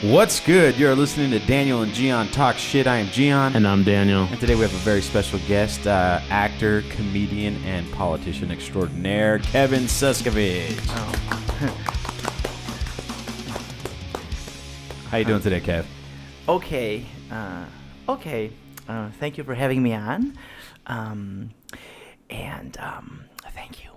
What's good? You're listening to Daniel and Gian Talk Shit. I am Gian. And I'm Daniel. And today we have a very special guest, actor, comedian, and politician extraordinaire, Kevin Suscavage. How you doing today, Kev? Okay. Thank you for having me on. Thank you.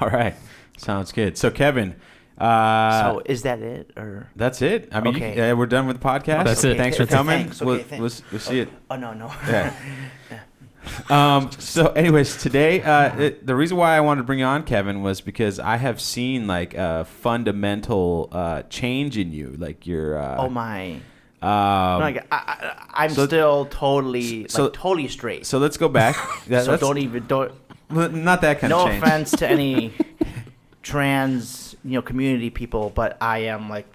All right. Sounds good. So, Kevin... so is that it, or that's it? I mean, okay. we're done with the podcast. That's it. Thanks for coming. Thanks. We'll see it. Oh no. Yeah. So, anyways, today the reason why I wanted to bring you on, Kevin, was because I have seen like a fundamental change in you, like your. Oh my. I'm still totally straight. So let's go back. So don't. Not that kind of change. No offense to any trans, community people, but I am like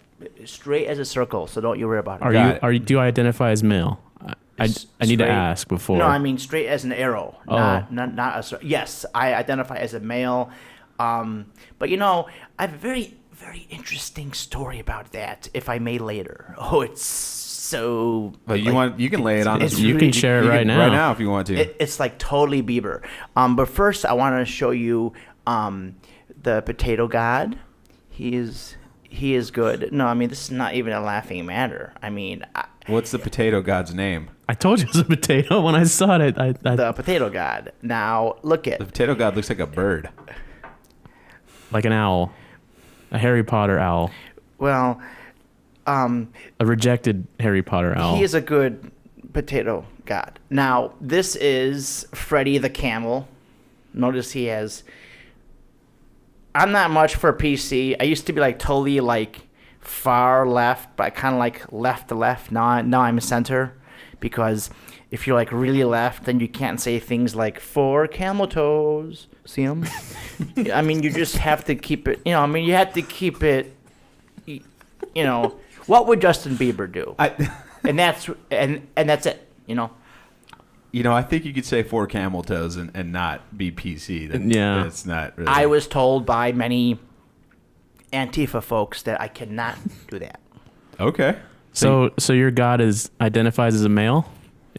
straight as a circle. So don't you worry about it. Do you identify as male? I need to ask before. No, I mean straight as an arrow. Not a. Yes, I identify as a male. But I have a very, very interesting story about that, if I may later. Oh, it's so. But you can lay it on us. You can share it right now. Right now, if you want to. It's like totally Bieber. But first, I want to show you the potato god. He is good. No, I mean this is not even a laughing matter. I mean. What's the potato god's name? I told you it was a potato when I saw it. The potato god. Now look at the potato god. Looks like a bird, like an owl, a Harry Potter owl. Well, a rejected Harry Potter owl. He is a good potato god. Now this is Freddy the Camel. Notice he has. I'm not much for PC. I used to be like totally like far left, but kind of like left to left. Now I'm center, because if you're like really left, then you can't say things like 4 camel toes. See them? I mean, you just have to keep it. You have to keep it. What would Justin Bieber do? And that's it. I think you could say 4 camel toes and not be PC. That's not really. I was told by many Antifa folks that I cannot do that. Okay. So your god identifies as a male?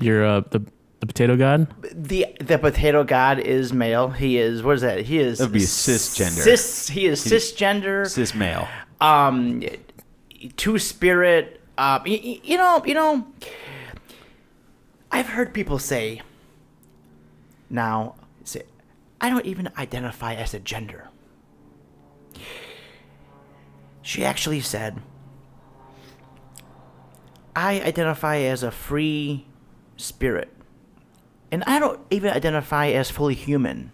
You're the potato god? The potato god is male. He is, what is that? He is. That would be cisgender. He is cisgender. Cis male. Two-spirit. I've heard people say, I don't even identify as a gender. She actually said, I identify as a free spirit. And I don't even identify as fully human.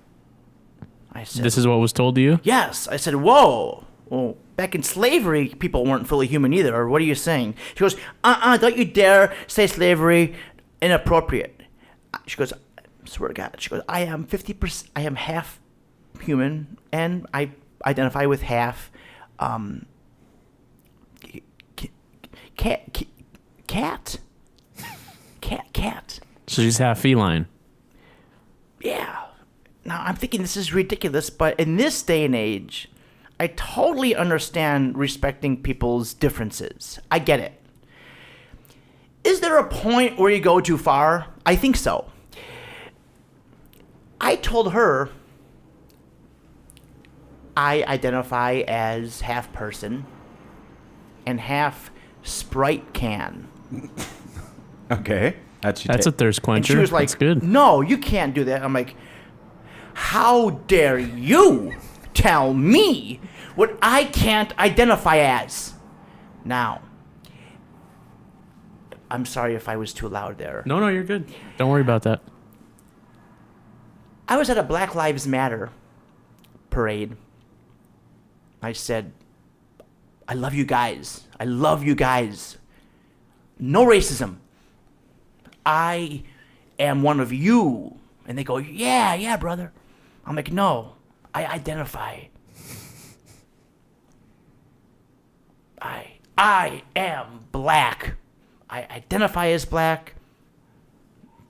I said, this is what was told to you? Yes. I said, whoa. Well, back in slavery, people weren't fully human either. Or what are you saying? She goes, don't you dare say slavery inappropriate. She goes, I swear to God. She goes, I am 50%, I am half human, and I identify with half cat. So she's half feline. Yeah. Now I'm thinking this is ridiculous, but in this day and age, I totally understand respecting people's differences. I get it. Is there a point where you go too far? I think so. I told her I identify as half person and half Sprite can. Okay. That's a thirst quencher. And she was like, that's good. No, you can't do that. I'm like, how dare you tell me what I can't identify as? Now, I'm sorry if I was too loud there. No, you're good. Don't worry about that. I was at a Black Lives Matter parade. I said, I love you guys. I love you guys. No racism. I am one of you. And they go, yeah, brother. I'm like, no, I identify. I am black. I identify as black.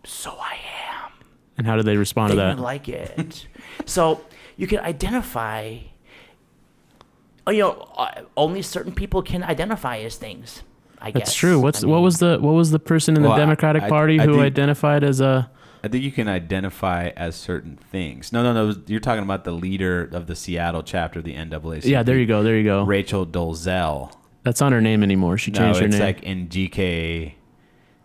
So I am. And how did they respond to that? They didn't like it. So you can identify. Only certain people can identify as things. I guess. That's true. What was the person in the Democratic Party who identified as a? I think you can identify as certain things. No. You're talking about the leader of the Seattle chapter of the NAACP. Yeah, there you go. Rachel Dolezal. That's not her name anymore. She changed her name. It's like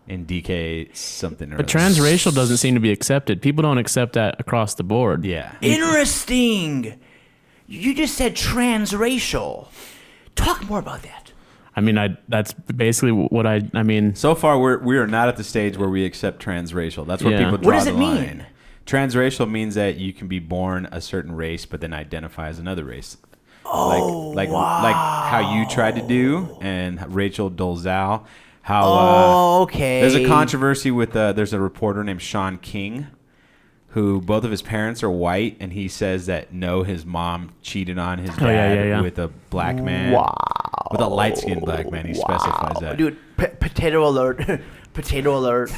NDK something. But transracial doesn't seem to be accepted. People don't accept that across the board. Yeah. Interesting. You just said transracial. Talk more about that. I mean, that's basically what I mean. So far, we are not at the stage where we accept transracial. That's where people draw What does the it line. mean? Transracial means that you can be born a certain race, but then identify as another race. Oh, like how you tried to do, and Rachel Dolezal. Okay. There's a controversy with there's a reporter named Sean King, who both of his parents are white, and he says that his mom cheated on his dad with a black man. Wow. With a light-skinned black man. He specifies that. Dude, potato alert. Potato alert.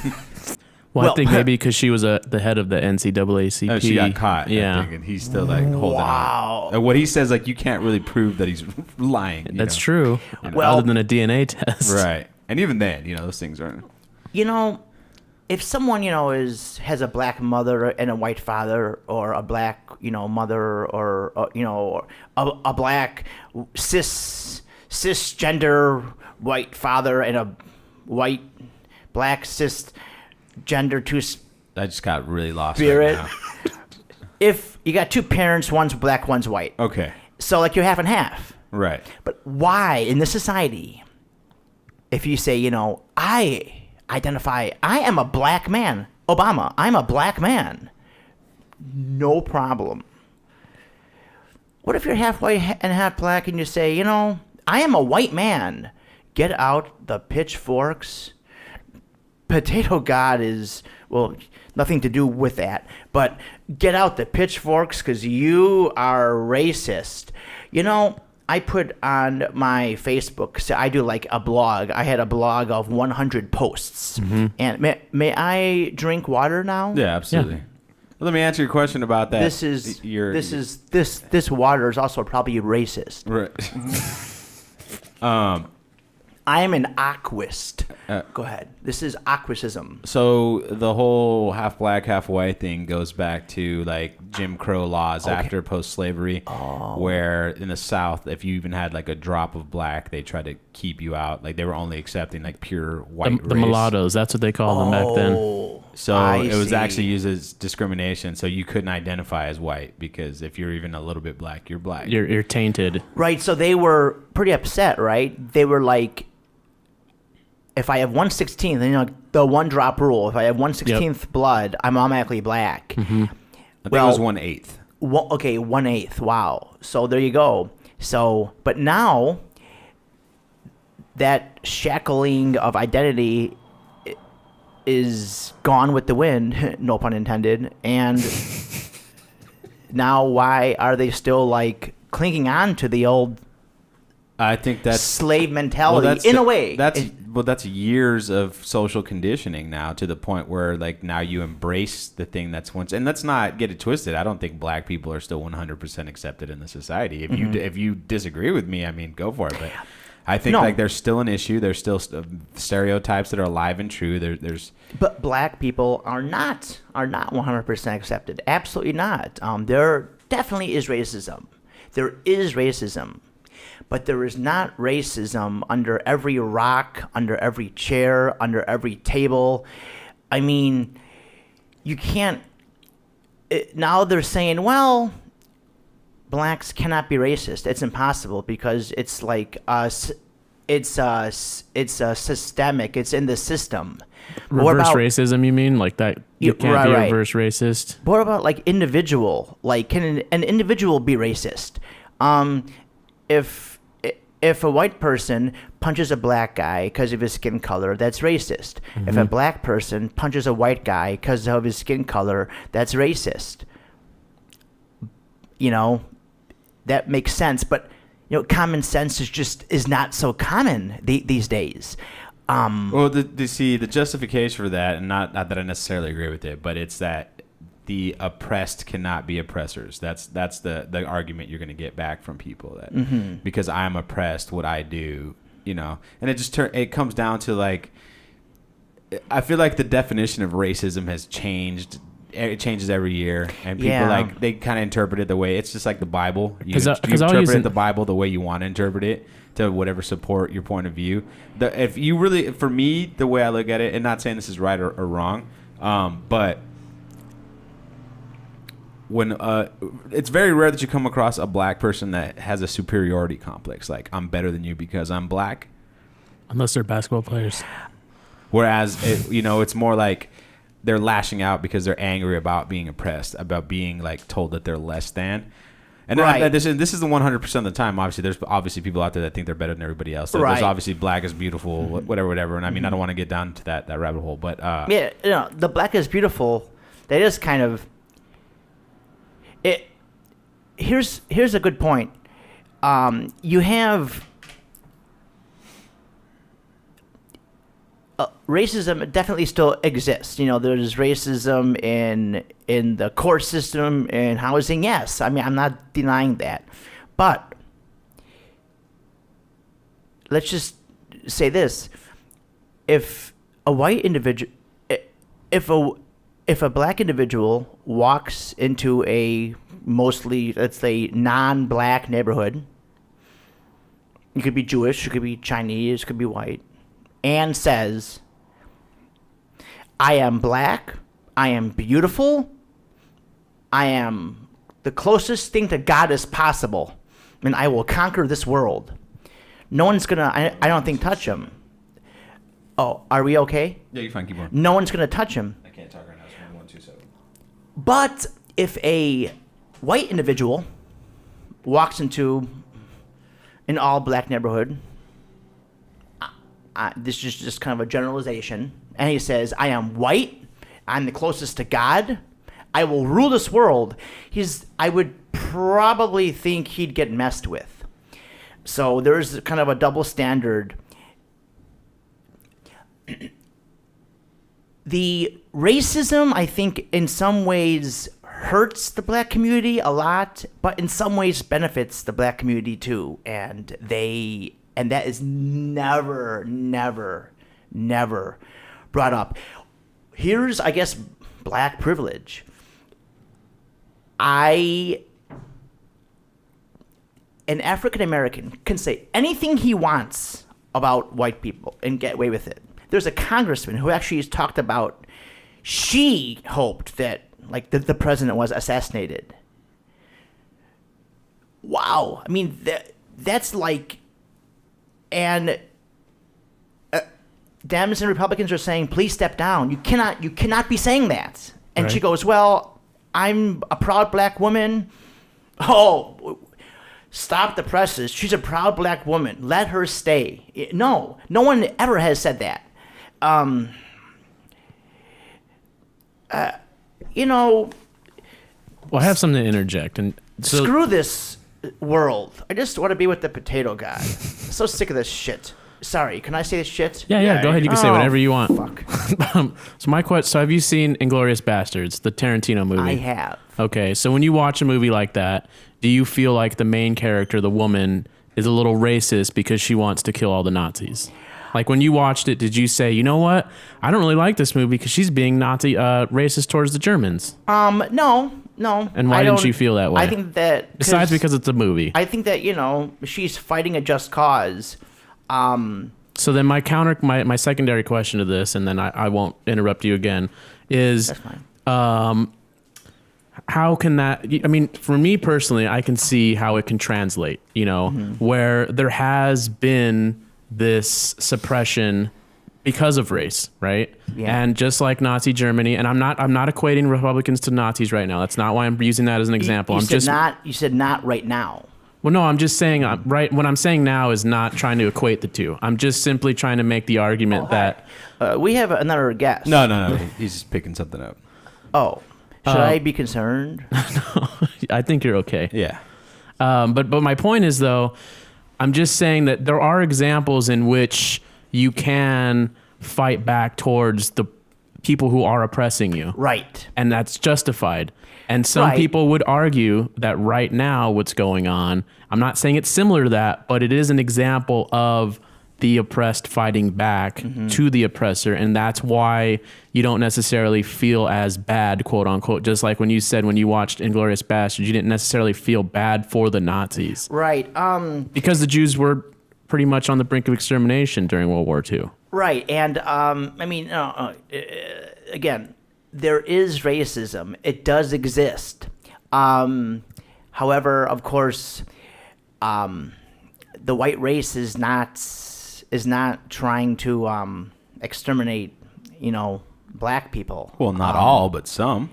Well, I think maybe because she was the head of the NCAACP. Oh, she got caught. Yeah. I think, and he's still like holding on. And what he says, like, you can't really prove that he's lying. That's true. Well, other than a DNA test. Right. And even then, those things aren't. If someone, has a black mother and a white father, or a black, mother, or a black cisgender white father and a white black cisgender I just got really lost spirit. right now. If you got two parents, one's black, one's white. Okay. So like you're half and half. Right. But why in this society, if you say, I identify, I am a black man, Obama, I'm a black man, no problem. What if you're half white and half black and you say, I am a white man, get out the pitchforks. Potato God is, nothing to do with that, but get out the pitchforks because you are racist. I put on my Facebook, so I do like a blog. I had a blog of 100 posts. Mm-hmm. And may I drink water now? Yeah, absolutely. Yeah. Well, let me answer your question about that. This water is also probably racist. Right. I am an aquist. Go ahead. This is aquism. So the whole half black, half white thing goes back to like Jim Crow laws after post-slavery, where in the South, if you even had like a drop of black, they tried to keep you out. Like they were only accepting like pure white the mulattoes. That's what they called them back then. So it was actually used as discrimination. So you couldn't identify as white because if you're even a little bit black, you're black. You're tainted. Right. So they were pretty upset, right? They were like, if I have 1/16, then the one drop rule. If I have 1/16 blood, I'm automatically black. Mm-hmm. I think it was 1/8. Okay, 1/8. Wow. So there you go. So, but now that shackling of identity is gone with the wind, no pun intended. And now, why are they still like clinging on to the old? I think that's slave mentality in a way. That's years of social conditioning now, to the point where like now you embrace the thing that's once, and let's not get it twisted. I don't think black people are still 100% accepted in the society. If you disagree with me, I mean, go for it. But I think like there's still an issue. There's still stereotypes that are alive and true. But black people are not 100% accepted. Absolutely not. There definitely is racism. There is racism. But there is not racism under every rock, under every chair, under every table. I mean, you can't. Now they're saying, well, blacks cannot be racist. It's impossible because it's like it's systemic. It's in the system. Reverse racism, you mean? Like that you can't be reverse racist? What about like individual? Like, can an individual be racist? If a white person punches a black guy because of his skin color, that's racist. Mm-hmm. If a black person punches a white guy because of his skin color, that's racist. That makes sense. But, common sense is not so common these days. Well, the justification for that, and not that I necessarily agree with it, but it's that the oppressed cannot be oppressors. That's the argument you're going to get back from people that because I'm oppressed, what I do you know, and it comes down to like, I feel like the definition of racism has changed. It changes every year, and people like they kind of interpret it the way it's just like the Bible. You interpret the Bible the way you want to interpret it to whatever support your point of view. If you really, for me, the way I look at it, and not saying this is right or wrong, but when it's very rare that you come across a black person that has a superiority complex, like I'm better than you because I'm black, unless they're basketball players. Whereas it's more like they're lashing out because they're angry about being oppressed, about being like told that they're less than. And this is the 100% of the time. Obviously, there's obviously people out there that think they're better than everybody else. There's obviously black is beautiful, whatever. And I mean, I don't want to get down to that rabbit hole, but the black is beautiful. That is kind of it. Here's a good point. You have. Racism definitely still exists. There's racism in the court system and housing. Yes, I mean, I'm not denying that. But let's just say this. If a white individual, if a black individual walks into a mostly, let's say, non-black neighborhood, it could be Jewish, it could be Chinese, it could be white, and says, I am black, I am beautiful, I am the closest thing to God as possible, and I will conquer this world. No one's going to, I don't think, touch him. Oh, are we okay? Yeah, you're fine, keep going. No one's going to touch him. I can't talk right now, it's 1127. But if a white individual walks into an all-black neighborhood, this is just kind of a generalization, and he says, I am white, I'm the closest to God, I will rule this world, I would probably think he'd get messed with. So there's kind of a double standard. The racism, I think, in some ways hurts the black community a lot, but in some ways benefits the black community too, and that is never brought up. Here's, I guess, black privilege. An African American can say anything he wants about white people and get away with it. There's a congressman who actually has talked about she hoped that the president was assassinated. Wow. I mean, that's like... And Dems and Republicans are saying, please step down. You cannot be saying that. And right. She goes, well, I'm a proud black woman. Oh, stop the presses. She's a proud black woman. Let her stay. No one ever has said that. Well, I have something to interject. And so, screw this world. I just want to be with the potato guy. I'm so sick of this shit. Sorry, can I say this shit? Yeah, go ahead. You can say whatever you want. Fuck. So my question, so have you seen Inglourious Basterds, the Tarantino movie? I have. Okay, so when you watch a movie like that, do you feel like the main character, the woman, is a little racist because she wants to kill all the Nazis? Like when you watched it, did you say, you know what? I don't really like this movie because she's being Nazi racist towards the Germans? No. And why didn't you feel that way? I think that... Besides because it's a movie. I think that, she's fighting a just cause. So then my secondary question to this, and then I won't interrupt you again, is... That's fine. How can that... I mean, for me personally, I can see how it can translate, where there has been this suppression because of race, right? Yeah. And just like Nazi Germany, and I'm not equating Republicans to Nazis right now. That's not why I'm using that as an example. You said not right now. Well, no, I'm just saying right. What I'm saying now is not trying to equate the two. I'm just simply trying to make the argument that we have another guest. No. He's just picking something up. Oh, should I be concerned? No, I think you're okay. Yeah. But my point is though, I'm just saying that there are examples in which you can fight back towards the people who are oppressing you. Right. And that's justified. And some people would argue that right now what's going on, I'm not saying it's similar to that, but it is an example of the oppressed fighting back to the oppressor, and that's why you don't necessarily feel as bad, quote unquote. Just like when you said when you watched Inglourious Basterds, you didn't necessarily feel bad for the Nazis, Right. because the Jews were pretty much on the brink of extermination during World War II. Right. And I mean, again, there is racism. It does exist. However, of course, the white race is not trying to exterminate, black people. Well, not all, but some.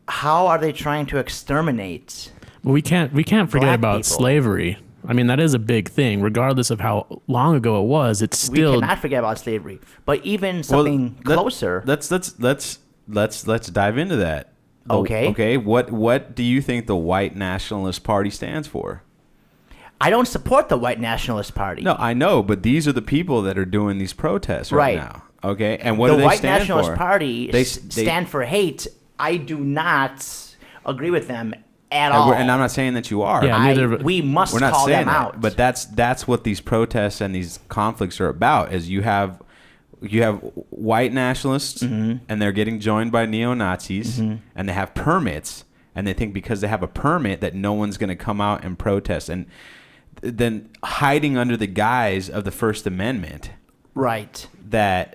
How are they trying to exterminate? But we can't forget Black about people. slavery. I mean, that is a big thing, regardless of how long ago it was. It's still We cannot forget about slavery. But even something closer. Let's dive into that. Okay. Okay. What do you think the White Nationalist Party stands for? I don't support the White Nationalist Party. No, I know, but these are the people that are doing these protests right now. Okay, and what the do they White stand Nationalist for? Party They stand for hate. I do not agree with them at all. And I'm not saying that you are. Yeah. We must We're not call saying them that, out. but that's what these protests and these conflicts are about. Is you have white nationalists and they're getting joined by neo-Nazis and they have permits and they think because they have a permit that no one's going to come out and protest, and then hiding under the guise of the First Amendment. Right.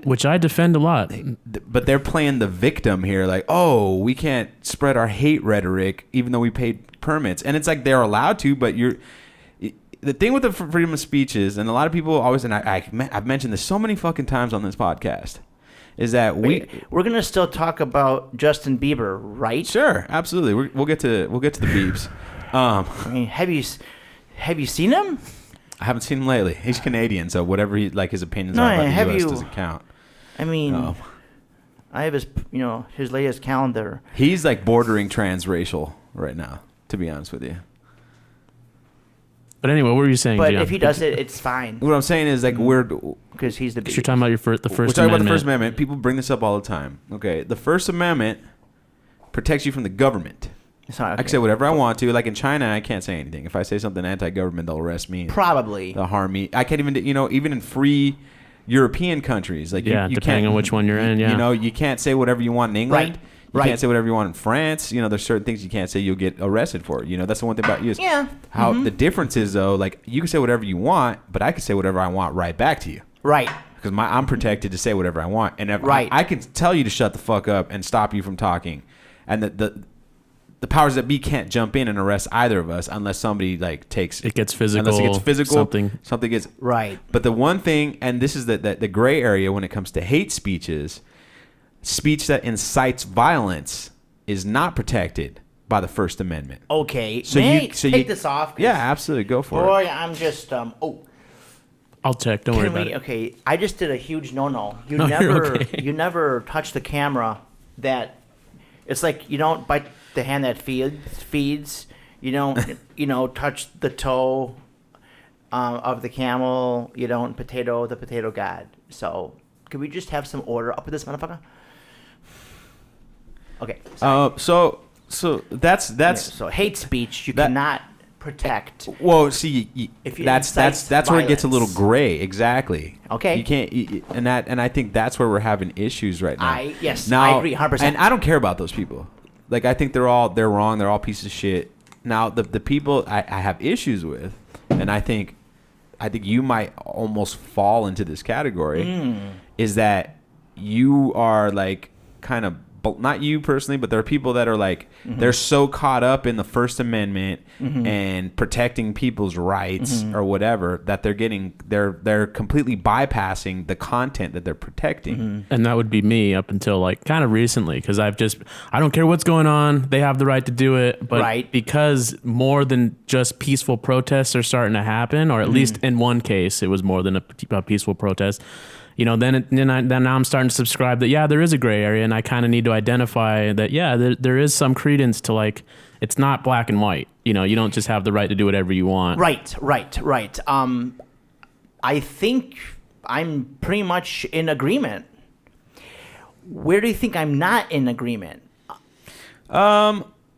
which I defend a lot. But they're playing the victim here, like, oh, we can't spread our hate rhetoric even though we paid permits. And it's like they're allowed to, but the thing with the freedom of speech is, and a lot of people always, and I've mentioned this so many fucking times on this podcast, is that we're gonna still talk about Justin Bieber, right? Sure, absolutely. We'll get to the beeps. I mean, have you seen him? I haven't seen him lately. He's Canadian, so whatever his opinions are about the U.S. doesn't count. I mean, I have his latest calendar. He's like bordering transracial right now, to be honest with you. But anyway, what were you saying, But Gian? if he does it, it's fine. What I'm saying is like Because he's the beast. You're talking about the First we're talking Amendment. about the First Amendment. People bring this up all the time. Okay, the First Amendment protects you from the government. Sorry, I can say whatever I want to. Like in China, I can't say anything. If I say something anti-government, they'll arrest me. Probably. They'll harm me. I can't even, even in free European countries, like you depending can't, on which one you're in. Yeah, you can't say whatever you want in England. Right. You can't say whatever you want in France. There's certain things you can't say. You'll get arrested for. That's the one thing about you. Is how the difference is though. Like you can say whatever you want, but I can say whatever I want right back to you. Right. Because I'm protected to say whatever I want, and if Right. I can tell you to shut the fuck up and stop you from talking, and the powers that be can't jump in and arrest either of us unless somebody like takes it gets physical. Unless it gets physical, something gets right. But the one thing, and this is the gray area when it comes to hate speeches, speech that incites violence is not protected by the First Amendment. Okay. So May you I take this off? Yeah, absolutely, go for it. Boy, I'm just I'll check. Don't worry about it. Okay, I just did a huge no. You No, never you're okay. you never touch the camera. That it's like you don't bite the hand that feeds. You don't touch the toe of the camel. You don't potato the potato god. So could we just have some order up with this motherfucker? Okay. So that's so hate speech you cannot protect. Well, see, If you that's incite where it gets a little violence. gray. Exactly. Okay. You can't, and I think that's where we're having issues right now. I agree 100%. And I don't care about those people. Like I think they're wrong. They're all pieces of shit. Now the people I have issues with, and I think you might almost fall into this category, is that you are like kind of. Not you personally, but there are people that are like they're so caught up in the First Amendment and protecting people's rights or whatever that they're completely bypassing the content that they're protecting. And that would be me up until like kind of recently, because I don't care what's going on. They have the right to do it, but because more than just peaceful protests are starting to happen, or at least in one case, it was more than a peaceful protest. Then now I'm starting to subscribe that, there is a gray area, and I kind of need to identify that, there is some credence to, like, it's not black and white. You don't just have the right to do whatever you want. Right. I think I'm pretty much in agreement. Where do you think I'm not in agreement?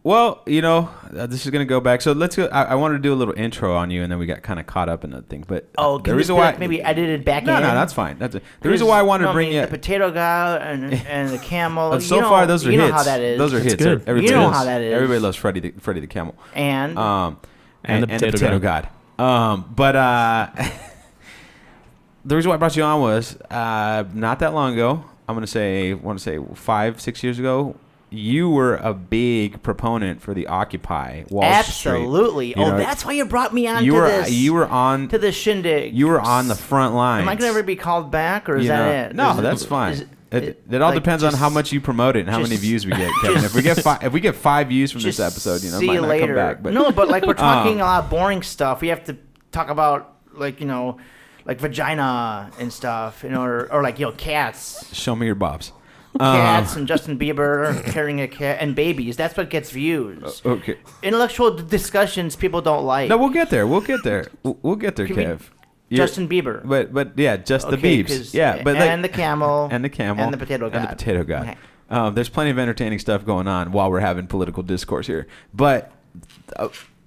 Well, this is going to go back. So let's go. I wanted to do a little intro on you, and then we got kind of caught up in the thing. But the reason why maybe edited back in. No, that's fine. The reason why I wanted to bring you the potato guy and the camel. So far, those are hits. You know how that is. Those are hits. Good. Everybody You know how that is. Everybody loves Freddy the Camel. And the potato god. But the reason why I brought you on was not that long ago. I want to say 5-6 years ago. You were a big proponent for the Occupy Wall Street. Absolutely. That's why you brought me on this. You were on to the shindig. You were on the front lines. Am I going to ever be called back, or is that it? No, that's fine. It all depends on how much you promote it and how many views we get, Kevin. If we get 5 views from this episode, see might you not later. come back. But no, but like we're talking a lot of boring stuff. We have to talk about like vagina and stuff, or like cats. Show me your bobs. Cats and Justin Bieber carrying a cat and babies. That's what gets views. Okay. Intellectual discussions people don't like. No, we'll get there. We'll get there, Kev. Justin Bieber. But yeah, just the Biebs. Yeah, but and the camel. And the camel. And the potato god. And the potato god. Okay. There's plenty of entertaining stuff going on while we're having political discourse here. But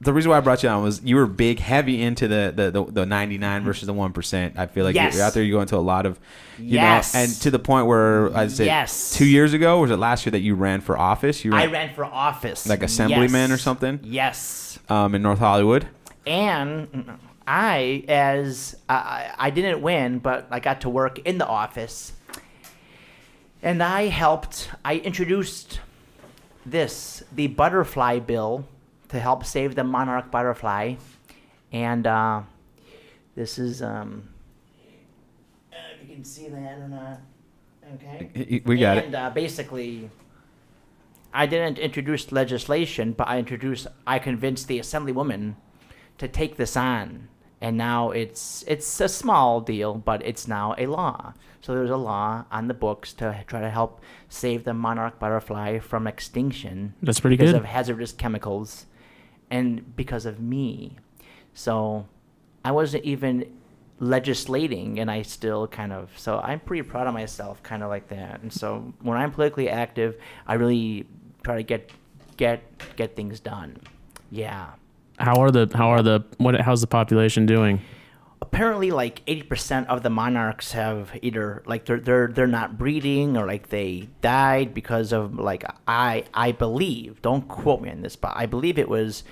the reason why I brought you on was you were heavy into the 99 versus the 1%. I feel like you're out there. You go into a lot of, you know, and to the point where I'd say 2 years ago, or was it last year that you ran for office? I ran for office, like assemblyman or something. Yes. In North Hollywood. And I didn't win, but I got to work in the office, and I introduced the butterfly bill to help save the monarch butterfly. And this is, if you can see that or not. Okay. We got it. And basically, I didn't introduce legislation, but I convinced the assemblywoman to take this on. And now it's a small deal, but it's now a law. So there's a law on the books to try to help save the monarch butterfly from extinction. That's pretty because good. Because of hazardous chemicals and because of me. So I wasn't even legislating, and I still so I'm pretty proud of myself kind of like that. And so when I'm politically active, I really try to get things done. Yeah. How's the population doing? Apparently, like 80% of the monarchs have either like they're not breeding, or like they died because of like I believe, don't quote me on this, but I believe it was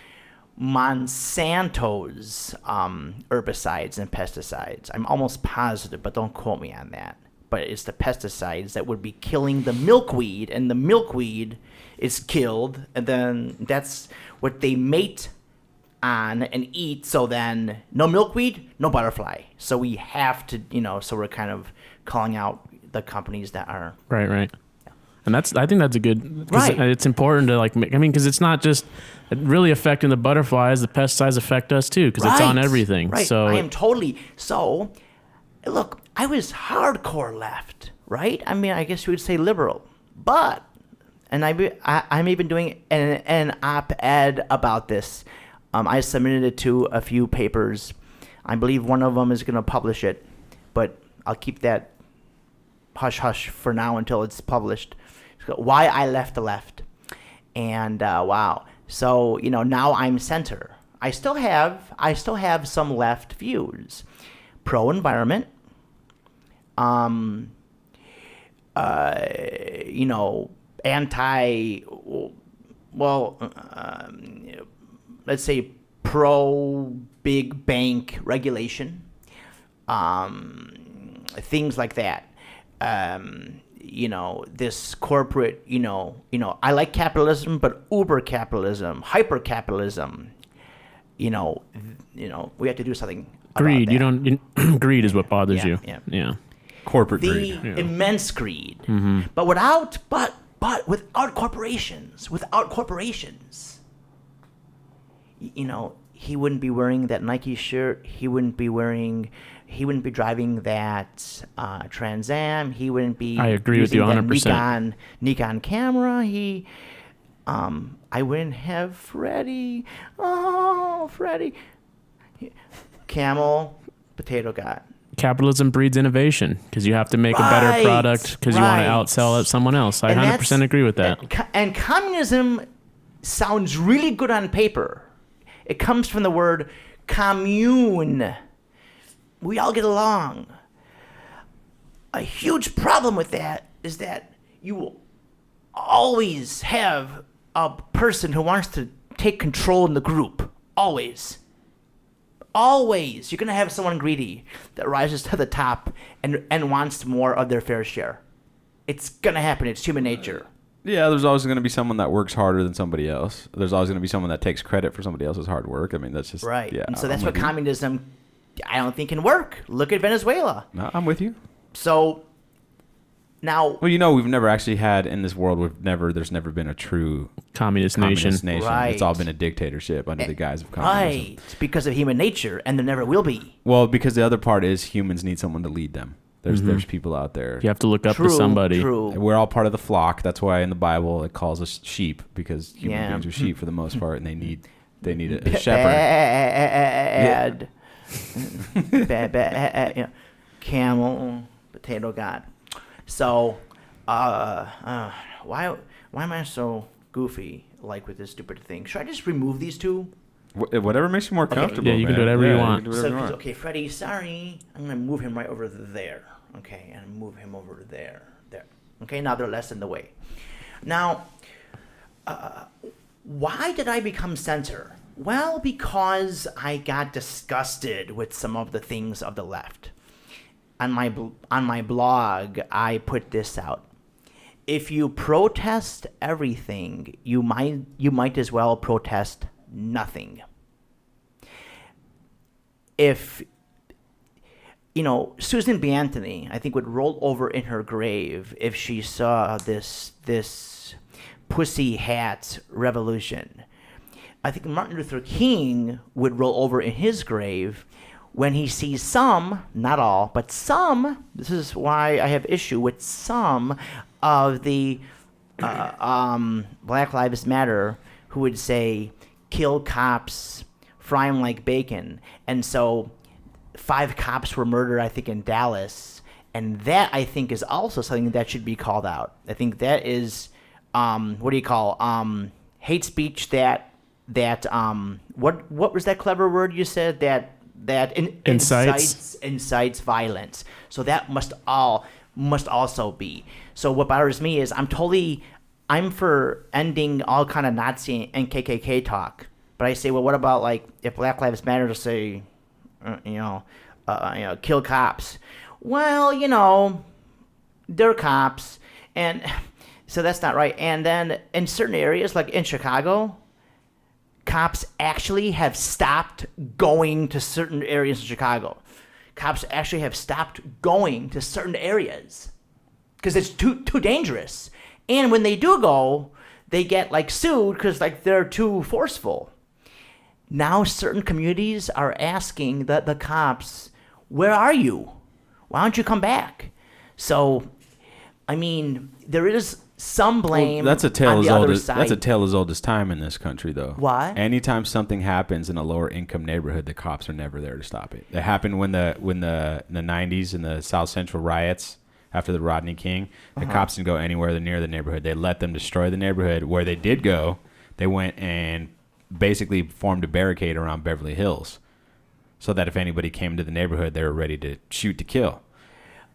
Monsanto's herbicides and pesticides. I'm almost positive, but don't quote me on that. But it's the pesticides that would be killing the milkweed, and the milkweed is killed, and then that's what they mate on and eat. So then no milkweed, no butterfly. So we have to, so we're kind of calling out the companies that are right. And I think that's a good, right. It's important to because it's not just really affecting the butterflies. The pesticides affect us too, because it's on everything. Right. So I am totally. So look, I was hardcore left, right? I mean, I guess you would say liberal, but, and I'm even doing an op-ed about this. I submitted it to a few papers. I believe one of them is going to publish it, but I'll keep that hush-hush for now until it's published. Why I left the left. And wow. So, now I'm center. I still have some left views. Pro-environment. Let's say pro-big bank regulation, things like that. This corporate, I like capitalism, but uber capitalism, hyper capitalism, we have to do something greed. about that. Greed is what bothers you. Yeah. Corporate greed. greed. Immense greed. Mm-hmm. But without corporations, he wouldn't be wearing that Nike shirt. He wouldn't be driving that Trans Am. He wouldn't be I agree with you 100%. That Nikon camera. I wouldn't have Freddie. Oh, Freddie. Camel, potato god. Capitalism breeds innovation, because you have to make a better product because you want to outsell someone else. I 100% agree with that. And communism sounds really good on paper. It comes from the word commune. We all get along. A huge problem with that is that you will always have a person who wants to take control in the group. Always. Always. You're going to have someone greedy that rises to the top and wants more of their fair share. It's going to happen. It's human nature. Yeah, there's always going to be someone that works harder than somebody else. There's always going to be someone that takes credit for somebody else's hard work. I mean, that's just... Right. Yeah, And so that's I'm what with you. communism, I don't think, can work. Look at Venezuela. No, I'm with you. So now... Well, you know, we've never actually had in this world, there's never been a true Communist nation. Right. It's all been a dictatorship under the guise of communism. Right. It's because of human nature, and there never will be. Well, because the other part is humans need someone to lead them. There's people out there. You have to look up to somebody. True. We're all part of the flock. That's why in the Bible it calls us sheep, because human beings are sheep for the most part, and they need a shepherd. Bad. Camel, potato god. So, why am I so goofy like with this stupid thing? Should I just remove these two? Whatever makes you more comfortable. Yeah, you can do man. whatever you Yeah, want. can do whatever you want. Okay, Freddie, sorry. I'm going to move him right over there. Okay, and move him over there. There. Okay, now they're less in the way. Now, why did I become censor? Well, because I got disgusted with some of the things of the left. On my blog, I put this out. If you protest everything, you might as well protest nothing. If Susan B. Anthony, I think, would roll over in her grave if she saw this pussy hat revolution. I think Martin Luther King would roll over in his grave when he sees some, not all, but some. This is why I have issue with some of the Black Lives Matter who would say, kill cops, fry them like bacon. And so 5 cops were murdered, I think, in Dallas. And that, I think, is also something that should be called out. I think that is, hate speech that what was that clever word you said? That incites violence. So that must also be. So what bothers me is I'm for ending all kind of Nazi and KKK talk. But I say, well, what about like if Black Lives Matter to say, kill cops? Well, they're cops, and so that's not right. And then in certain areas, like in Chicago, cops actually have stopped going to certain areas in Chicago. Cops actually have stopped going to certain areas because it's too dangerous. And when they do go, they get like sued because like they're too forceful. Now certain communities are asking the cops, where are you? Why don't you come back? So, I mean, there is some blame. That's a tale on as the old other as side. that's a tale as old as time in this country, though. Why? Anytime something happens in a lower income neighborhood, the cops are never there to stop it. It happened when the 90s and the South Central riots after the Rodney King. The cops didn't go anywhere near the neighborhood. They let them destroy the neighborhood. Where they did go, they went and basically formed a barricade around Beverly Hills, so that if anybody came to the neighborhood, they were ready to shoot to kill.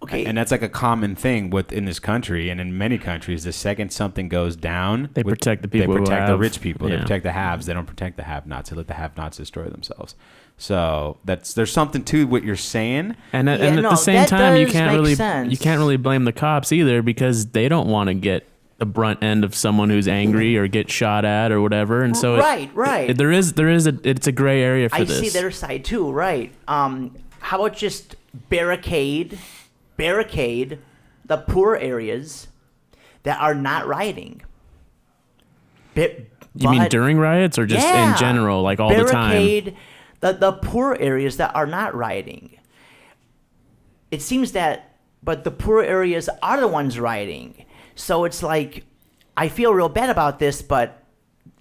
Okay. And that's like a common thing within this country and in many countries. The second something goes down, They protect the people They who protect the have- rich people. yeah. They protect the haves. They don't protect the have-nots. They let the have-nots destroy themselves. So there's something to what you're saying. And at Yeah, the no, same that time, you does can't make sense. really blame the cops either, because they don't want to get the brunt end of someone who's angry or get shot at or whatever. And so Right. it's a gray area for I this. see their side too, right? How about just barricade the poor areas that are not rioting? You mean during riots or just in general, like all the time? Barricade the poor areas that are not rioting. It seems that, but the poor areas are the ones rioting. So it's like, I feel real bad about this, but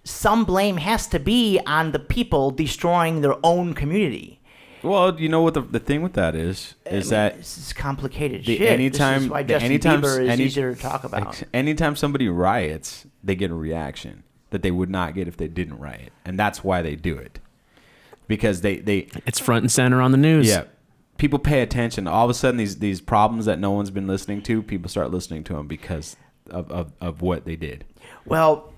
some blame has to be on the people destroying their own community. Well, you know what the thing with that is that This is complicated the shit. anytime- This is why the Justin anytime- Bieber is any- easier to talk about. anytime somebody riots, they get a reaction. that they would not get if they didn't riot. And that's why they do it. Because they it's front and center on the news. Yeah. People pay attention. All of a sudden, these problems that no one's been listening to, people start listening to them because of what they did. Well,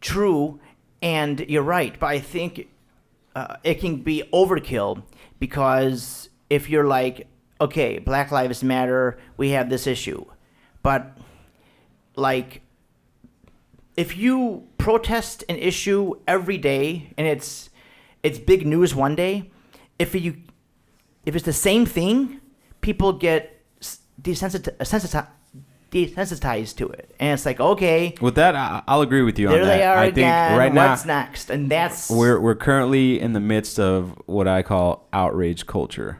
true, and you're right, but I think it can be overkill because if you're like, okay, Black Lives Matter, we have this issue, but like if you protest an issue every day and it's big news one day, if it's the same thing, people get desensitized to it, and it's like, okay, with that, I'll agree with you on that. There they are I again. think right What's now, next? And that's we're currently in the midst of what I call outrage culture,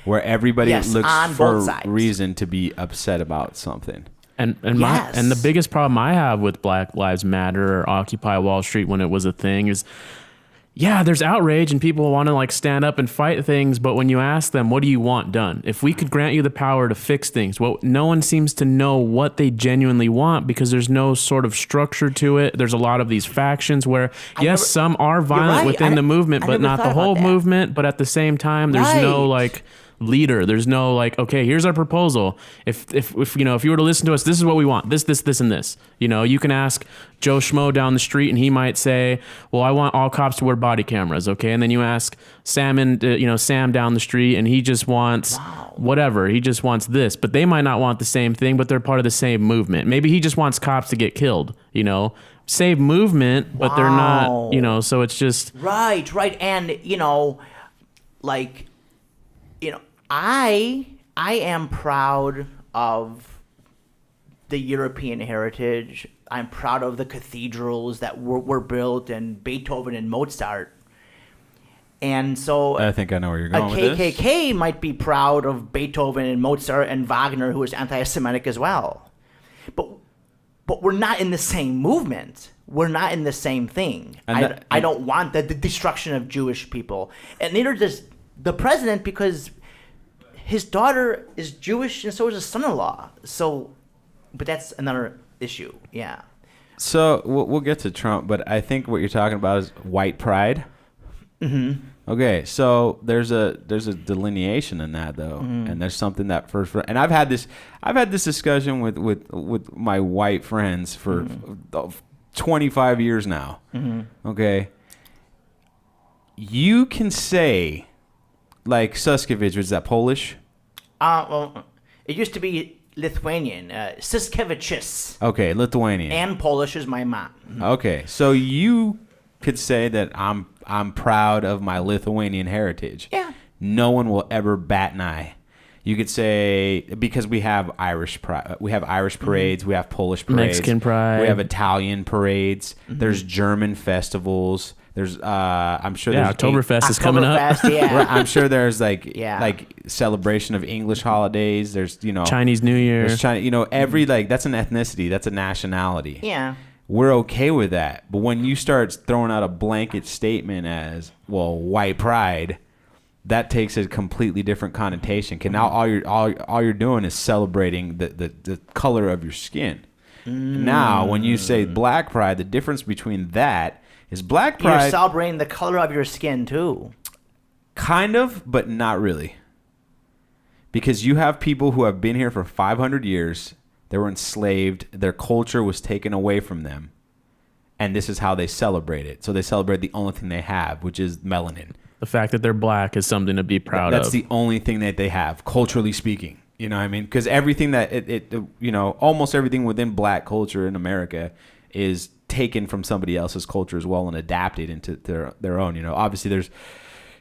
where everybody Yes, looks on for both sides. reason to be upset about something. And Yes. the biggest problem I have with Black Lives Matter or Occupy Wall Street when it was a thing is, yeah, there's outrage and people want to like stand up and fight things, but when you ask them, what do you want done? If we could grant you the power to fix things, well, no one seems to know what they genuinely want because there's no sort of structure to it. There's a lot of these factions where, yes, some are violent right. within the movement, I but never not thought the whole about that. movement. But at the same time, there's no Right. like leader. There's no like, okay, here's our proposal. If you know, if you were to listen to us, this is what we want. This, and this. You know, you can ask Joe Schmo down the street and he might say, well, I want all cops to wear body cameras. Okay. And then you ask Sam down the street and he just wants whatever. He just wants this, but they might not want the same thing, but they're part of the same movement. Maybe he just wants cops to get killed, you know, save movement, but they're not, you know, so it's just. right. And like, I am proud of the European heritage. I'm proud of the cathedrals that were built and Beethoven and Mozart. And so I think I know where you're a going with this. KKK might be proud of Beethoven and Mozart and Wagner, who is anti-Semitic as well. But we're not in the same movement. We're not in the same thing. And I don't want the destruction of Jewish people. And neither does the president, because his daughter is Jewish and so is his son-in-law. So, but that's another issue. Yeah. So we'll get to Trump, but I think what you're talking about is white pride. Mm-hmm. Okay, so there's a delineation in that though, and there's something that first. And I've had this discussion with my white friends for 25 years now. Okay, you can say like Suscavage, was that Polish? Well, it used to be Lithuanian, Suscavages. Okay, Lithuanian. And Polish is my mom. Okay, so you could say that I'm proud of my Lithuanian heritage. Yeah. No one will ever bat an eye. You could say, because we have Irish pride, we have Irish parades, we have Polish parades, Mexican pride. we have Italian parades. There's German festivals. There's I'm sure Yeah, there's Oktoberfest is coming up. Oktoberfest, yeah. Right, I'm sure there's like Yeah. like celebration of English holidays. There's Chinese New Year. There's China, every like that's an ethnicity, that's a nationality. Yeah. We're okay with that. But when you start throwing out a blanket statement as, well, white pride, that takes a completely different connotation. Now all you're doing is celebrating the color of your skin. Now, when you say black pride, the difference between that is black pride. You're celebrating the color of your skin too. Kind of, but not really. Because you have people who have been here for 500 years. They were enslaved. Their culture was taken away from them. And this is how they celebrate it. So they celebrate the only thing they have, which is melanin. The fact that they're black is something to be proud That's of. the only thing that they have, culturally speaking. You know what I mean? Because everything that almost everything within black culture in America is taken from somebody else's culture as well and adapted into their own. Obviously there's,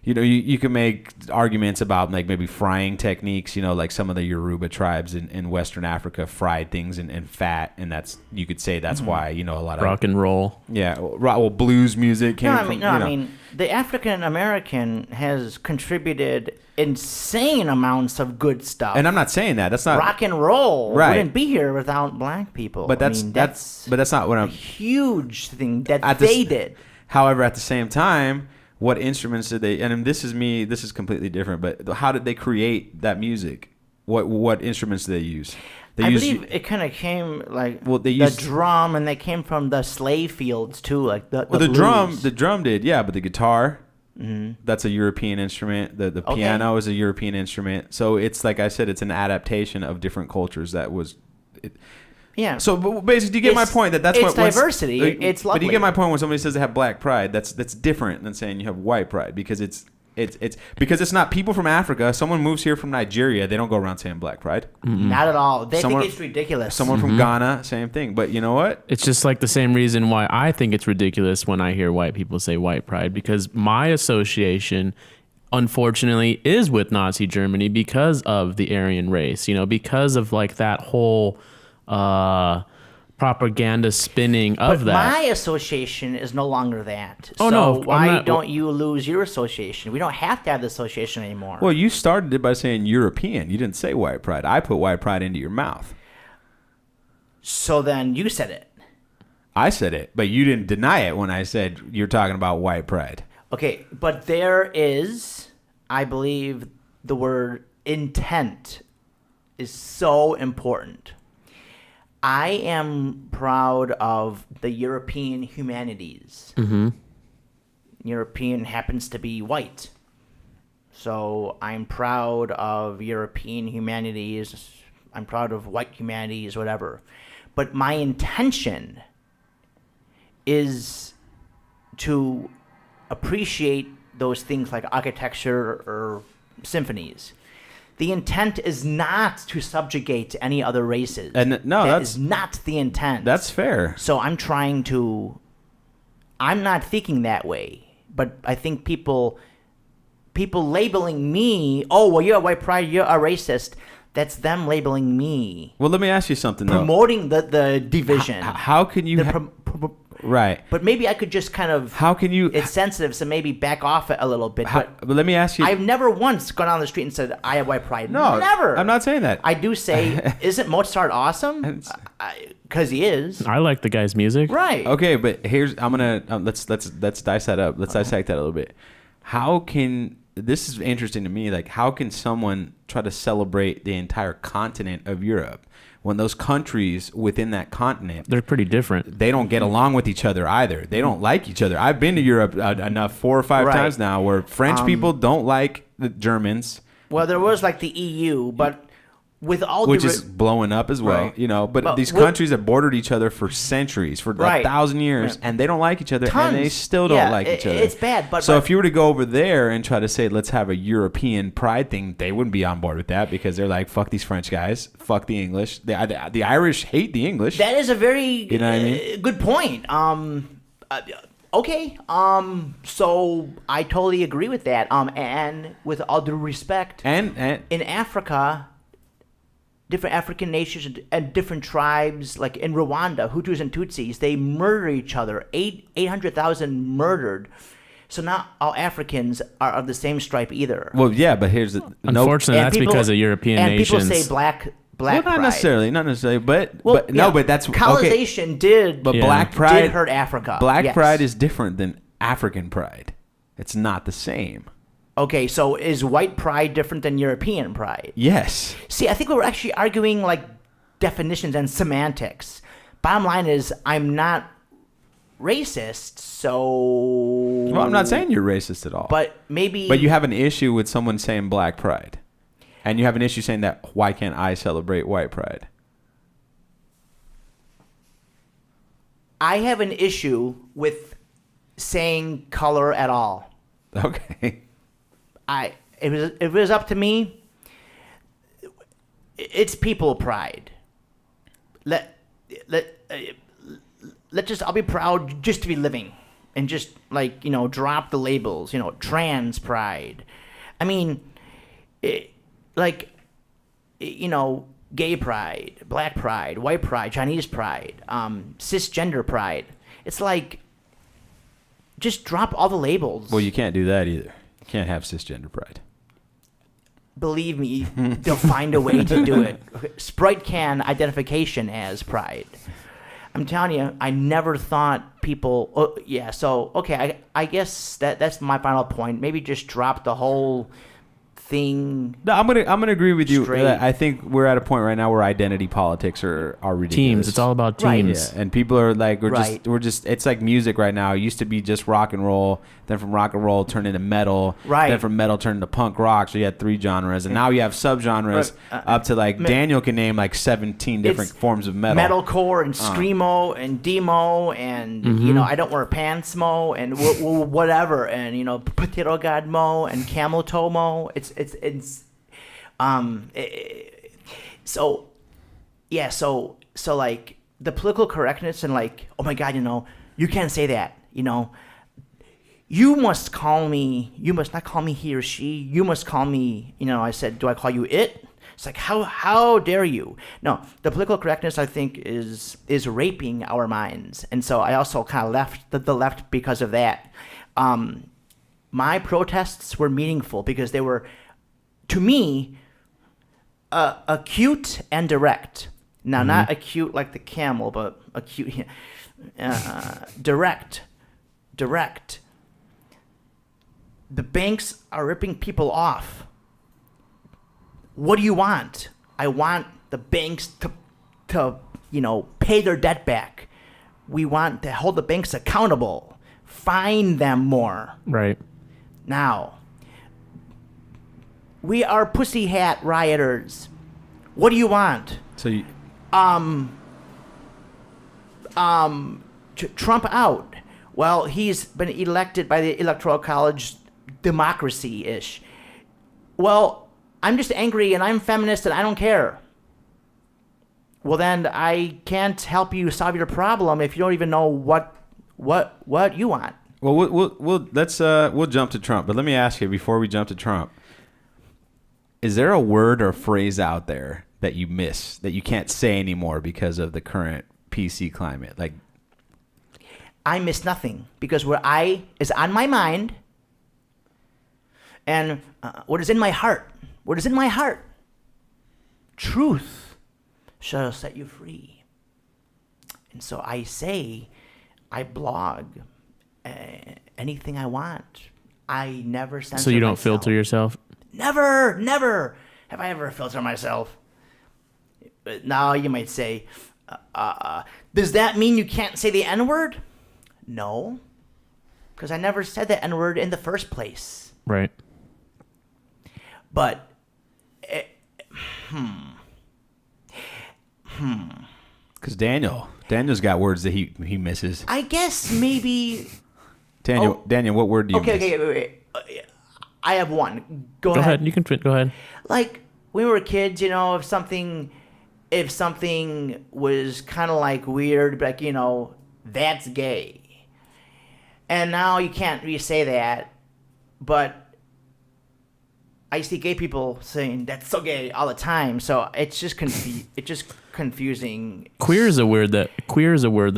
you can make arguments about like maybe frying techniques, like some of the Yoruba tribes in Western Africa fried things in fat. And you could say that's why, a lot of rock and roll. Yeah. Well, blues music came I from, mean, the African American has contributed insane amounts of good stuff. and I'm not saying that. That's not rock and roll Right. wouldn't be here without black people. But that's but that's not what a I'm. huge thing that At they this- did. However, at the same time, what instruments did they? And this is completely different. But how did they create that music? What instruments do they use? They I use, believe it kind of came like they the used drum, and they came from the slave fields too, like the the blues. drum did, yeah, but the guitar, that's a European instrument. The Okay. piano is a European instrument. So it's like I said, it's an adaptation of different cultures that was. Yeah. So but basically, you get my point that that's it's what diversity. It's lovely. But you get my point when somebody says they have black pride. That's different than saying you have white pride because it's because it's not people from Africa. Someone moves here from Nigeria, they don't go around saying black pride. Not at all. They Someone- think it's ridiculous. Someone from Ghana, same thing. But you know what? It's just like the same reason why I think it's ridiculous when I hear white people say white pride, because my association, unfortunately, is with Nazi Germany because of the Aryan race, because of like that whole propaganda spinning of But that. my association is no longer that. Oh, so no, I'm why not- don't you lose your association? We don't have to have the association anymore. Well, you started it by saying European. You didn't say white pride. I put white pride into your mouth. So then you said it. I said it, but you didn't deny it when I said you're talking about white pride. Okay, but there is, I believe, the word intent is so important. I am proud of the European humanities. European happens to be white. So I'm proud of European humanities. I'm proud of white humanities, whatever. But my intention is to appreciate those things like architecture or symphonies. The intent is not to subjugate any other races. And no, that that's is not the intent. That's fair. So I'm not thinking that way, but I think people labeling me, oh, well, you're a white pride, you're a racist. That's them labeling me, Well, let me ask you something though. promoting the division. How can you? Right. But maybe I could just kind of. How can you? It's sensitive, so maybe back off it a little bit. But let me ask you. I've never once gone on the street and said I have white pride. No, never. I'm not saying that. I do say, isn't Mozart awesome? Because he is. I like the guy's music. Right. Okay, but here's I'm gonna let's dice that up. Let's dissect that a little bit. How can this is interesting to me? Like, how can someone try to celebrate the entire continent of Europe when those countries within that continent They're pretty different. they don't get along with each other either? They don't like each other. I've been to Europe enough 4 or 5 Right. times now where French people don't like the Germans. Well, there was like the EU, but with all Which the is blowing up as well, Right. But these with- countries have bordered each other for centuries, for Right. 1,000 years, Right. and they don't like each other, Tons. and they still don't Yeah, like each other. it's bad, but- so but- if you were to go over there and try to say, let's have a European pride thing, they wouldn't be on board with that because they're like, fuck these French guys, fuck the English. The Irish hate the English. that is a very You know what I mean? good point. Okay. So I totally agree with that. And with all due respect, and in Africa, different African nations and different tribes, like in Rwanda, Hutus and Tutsis, they murder each other. 800,000 murdered. So not all Africans are of the same stripe either. well, yeah, but here's the Unfortunately, And that's people- because of European and nations. people say black well, not pride. necessarily, but Well, no, yeah, but that's okay. colonization did, But Yeah. black pride did hurt Africa. Black Yes. pride is different than African pride. It's not the same. Okay, so is white pride different than European pride? Yes. See, I think we're actually arguing like definitions and semantics. Bottom line is, I'm not racist, so. Well, I'm not saying you're racist at all. But maybe. But you have an issue with someone saying black pride. And you have an issue saying that why can't I celebrate white pride? I have an issue with saying color at all. Okay. If it was up to me, it's people pride. I'll be proud just to be living, and just like drop the labels. Trans pride. I mean, gay pride, black pride, white pride, Chinese pride, cisgender pride. It's like, just drop all the labels. Well, you can't do that either. You can't have cisgender pride. Believe me, they'll find a way to do it. Sprite can identification as pride. I'm telling you, I never thought people. Oh, yeah, so okay, I guess that's my final point. Maybe just drop the whole thing. No, I'm gonna agree with you. Straight. I think we're at a point right now where identity politics are ridiculous. Teams. It's all about Right. teams. Yeah, and people are like, Right. we're just. It's like music right now. It used to be just rock and roll. Then from rock and roll turned into metal. Right. Then from metal turned into punk rock. So you had 3 genres, and now you have subgenres up to like Daniel can name like 17 different forms of metal. Metalcore and screamo and demo and I don't wear pants mo and whatever and potato god mo and camel toe mo. So like the political correctness and like, oh my God, you can't say that, you must not call me he or she, you must call me, I said, do I call you it? It's like, how dare you? No, the political correctness, I think, is raping our minds. And so I also kind of left the left because of that. My protests were meaningful because they were, to me, acute and direct. Now, not acute like the camel, but acute, direct. The banks are ripping people off. What do you want? I want the banks to pay their debt back. We want to hold the banks accountable. Fine them more. Right. Now, we are pussy hat rioters. What do you want? So you, Trump out. Well, he's been elected by the Electoral College, democracy-ish. Well, I'm just angry and I'm feminist and I don't care. Well, then I can't help you solve your problem if you don't even know what you want. well, we'll jump to Trump, but let me ask you before we jump to Trump. Is there a word or phrase out there that you miss that you can't say anymore because of the current PC climate? Like, I miss nothing because what is on my mind and what is in my heart. What is in my heart? Truth shall set you free. And so I say, I blog anything I want. I never censor So you don't myself. filter yourself? Never have I ever filtered myself. Now you might say, does that mean you can't say the N-word? No, because I never said the N-word in the first place. Right. But, because Daniel's got words that he misses. I guess maybe. Daniel, what word do you miss? Okay, wait. I have one. Go Go ahead. ahead. You can go ahead. Like when we were kids, if something was kind of like weird, like that's gay. And now you can't really say that, but I see gay people saying that's so gay all the time. So it's just confusing. Queer is a word that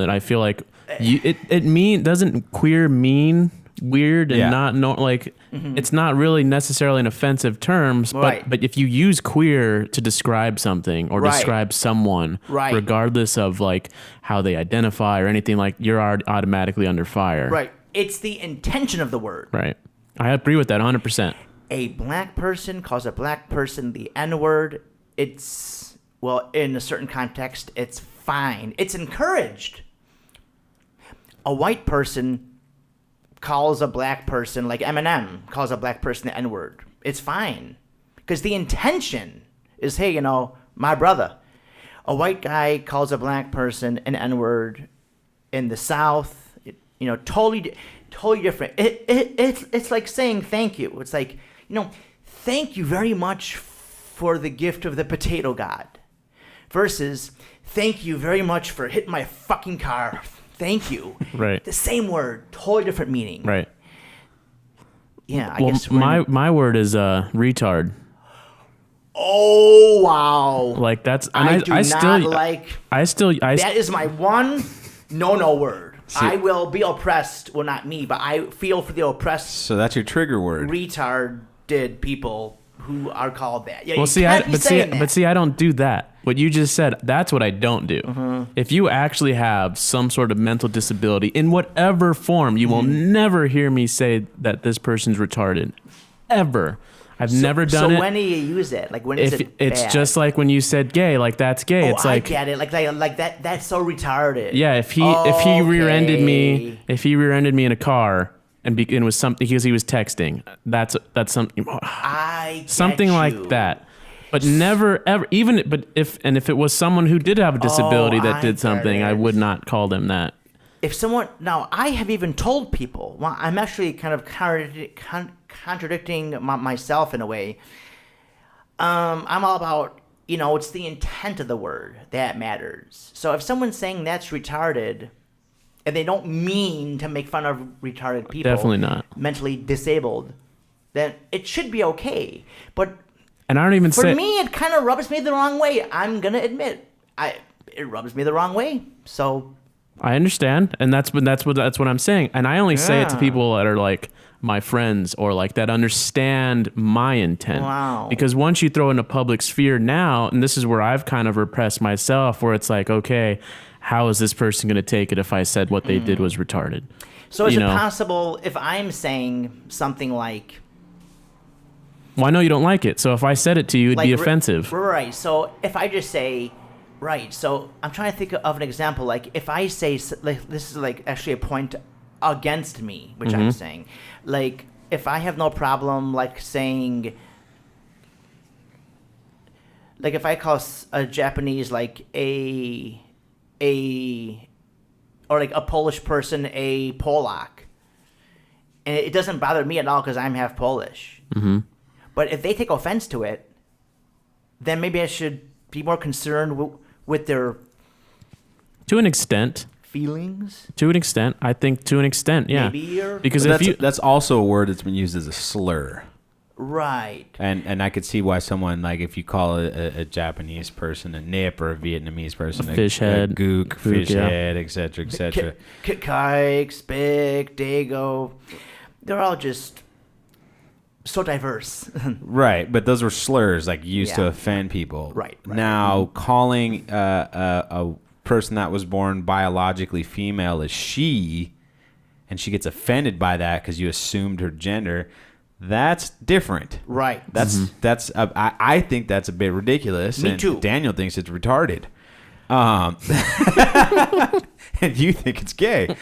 I feel like doesn't queer mean weird and it's not really necessarily an offensive term, Right. but if you use queer to describe something or Right. describe someone, Right. regardless of like how they identify or anything, like you're automatically under fire. Right. It's the intention of the word. Right. I agree with that 100%. A black person calls a black person the N-word. It's, in a certain context, it's fine. It's encouraged. A white person calls a black person, like Eminem calls a black person the N-word. It's fine. Because the intention is, hey, my brother. A white guy calls a black person an N-word in the South, totally different. It's like saying thank you. It's like, thank you very much for the gift of the potato god versus thank you very much for hitting my fucking car. Thank you. Right. The same word, totally different meaning. Right. Yeah, I Well, guess my word is retard. Oh wow! Like that's I do not still like. I That is my one no word. I will be oppressed. Well, not me, but I feel for the oppressed. So that's your trigger word. Retarded people who are called that. Yeah, Well, you can't be saying that. I don't do that. What you just said, that's what I don't do. Mm-hmm. If you actually have some sort of mental disability in whatever form, you will never hear me say that this person's retarded. Ever. I've never done it. So when do you use it? Like when is it It's bad? just like when you said gay, like that's gay. It's like I get it. Like that. That's so retarded. yeah. If he rear-ended me, in a car and it was something because he was texting, that's something. Something like that. But never ever if it was someone who did have a disability that did something, I would not call them that. If someone now, I have even told people. Well, I'm actually kind of contradicting myself in a way. I'm all about it's the intent of the word that matters. So if someone's saying that's retarded, and they don't mean to make fun of retarded people, Definitely not mentally disabled, then it should be okay. But and I don't even for me, it kind of rubs me the wrong way. I'm gonna admit, it rubs me the wrong way. So I understand, and that's what I'm saying. And I only say it to people that are like my friends or like that understand my intent. Wow. Because once you throw in a public sphere now, and this is where I've kind of repressed myself, where it's like, okay, how is this person going to take it if I said what they did was retarded? So is it possible if I'm saying something like, well, I know you don't like it, so if I said it to you, it'd be offensive. Right. So if I just say, right. So I'm trying to think of an example. Like if I say, like, this is like actually a point against me, which I'm saying. Like if I have no problem like saying, like if I call a Japanese like or like a Polish person a Polak, and it doesn't bother me at all because I'm half Polish. Mm-hmm. But if they take offense to it, then maybe I should be more concerned with their to an extent. Feelings. To an extent, I think to an extent, yeah. Maybe because that's also a word that's been used as a slur. Right. And I could see why someone, like, if you call a Japanese person a nip or a Vietnamese person a fish head, gook, fish head, etc., etc. Kike, Spick, Dago. They're all just so diverse. Right, but those were slurs, like, used to offend people. Right. Now, calling a person that was born biologically female a she, and she gets offended by that because you assumed her gender, that's different. Right. I think that's a bit ridiculous. Me too. Daniel thinks it's retarded. And you think it's gay.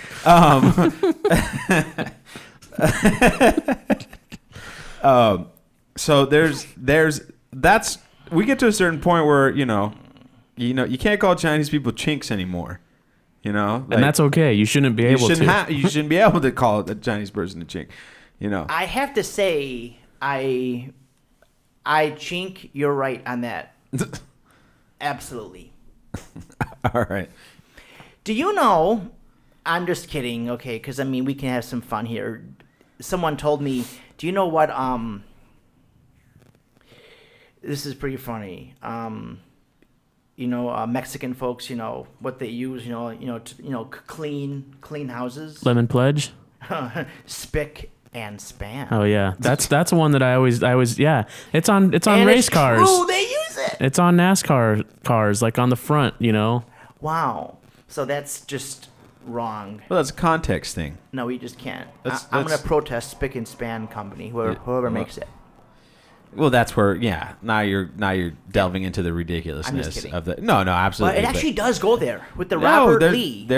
So we get to a certain point where, you can't call Chinese people chinks anymore. Like, and that's okay. You shouldn't be able to. You shouldn't be able to call a Chinese person a chink. I have to say, I chink. You're right on that. Absolutely. All right. Do you know? I'm just kidding. Okay, because we can have some fun here. Someone told me. Do you know what? This is pretty funny. Mexican folks, what they use, clean houses. Lemon pledge. Spick and span. Oh yeah, that's one that I always yeah. It's on race cars. Oh, they use it. It's on NASCAR cars, like on the front. Wow. So that's just wrong. Well, that's a context thing. No, we just can't. That's I'm gonna protest Spick and Span company, whoever makes it. Well, that's where, now you're delving into the ridiculousness of the. No, absolutely. Well, it actually does go there with the Robert Lee.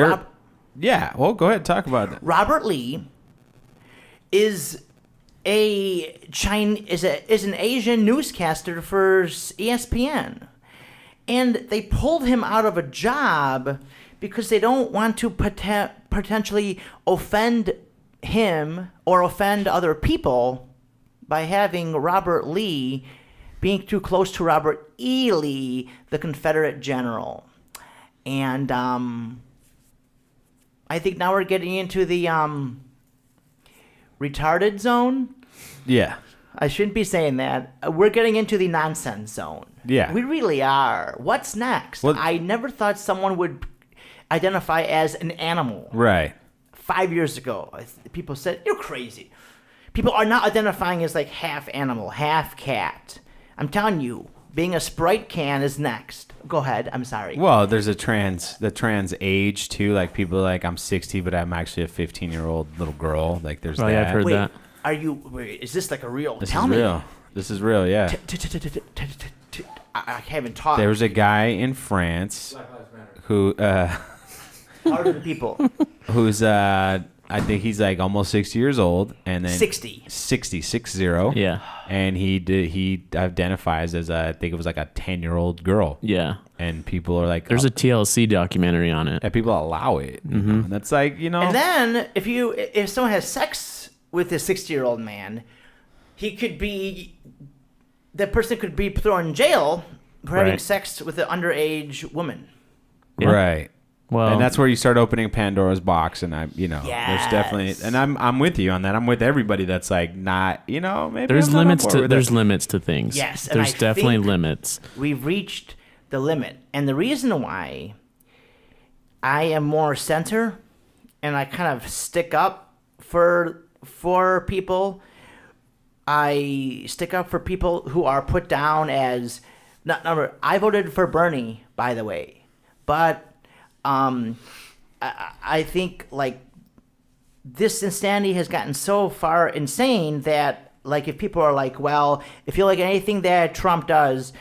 Yeah, well, go ahead, talk about it. Robert Lee is an Asian newscaster for ESPN, and they pulled him out of a job because they don't want to potentially offend him or offend other people by having Robert Lee being too close to Robert E. Lee, the Confederate general. And I think now we're getting into the retarded zone. Yeah. I shouldn't be saying that. We're getting into the nonsense zone. Yeah. We really are. What's next? Well, I never thought someone would identify as an animal. Right. 5 years ago, people said, you're crazy. People are not identifying as like half animal, half cat. I'm telling you, being a Sprite can is next. Go ahead. I'm sorry. Well, there's the trans age too. Like people are like, I'm 60, but I'm actually a 15-year-old little girl. Like there's that. I've heard that. Wait, is this like a real? This Tell is me. real. This is real, yeah. I can't even talk. There was a guy in France who Harder to people. who's I think he's like almost 60 years old, and then 60. 60. Yeah. And he identifies as I think it was like a 10-year-old girl. Yeah. And people are like, There's a TLC documentary on it. and people allow it. You know? And that's like, you know. And then if someone has sex with a 60-year-old man, that person could be thrown in jail for having Right. sex with an underage woman. Yeah. Right. Well, And that's where you start opening Pandora's box, and there's definitely, Yes. and I'm with you on that. I'm with everybody that's like not, maybe there's I'm not on limits board to with there's it. limits to things. Yes, and there's I definitely think- limits. We've reached the limit. And the reason why I am more center and I kind of stick up for people, I stick up for people who are put down as not number. I voted for Bernie, by the way, but I think like this insanity has gotten so far insane that like if people are like, well, if you like anything that Trump does,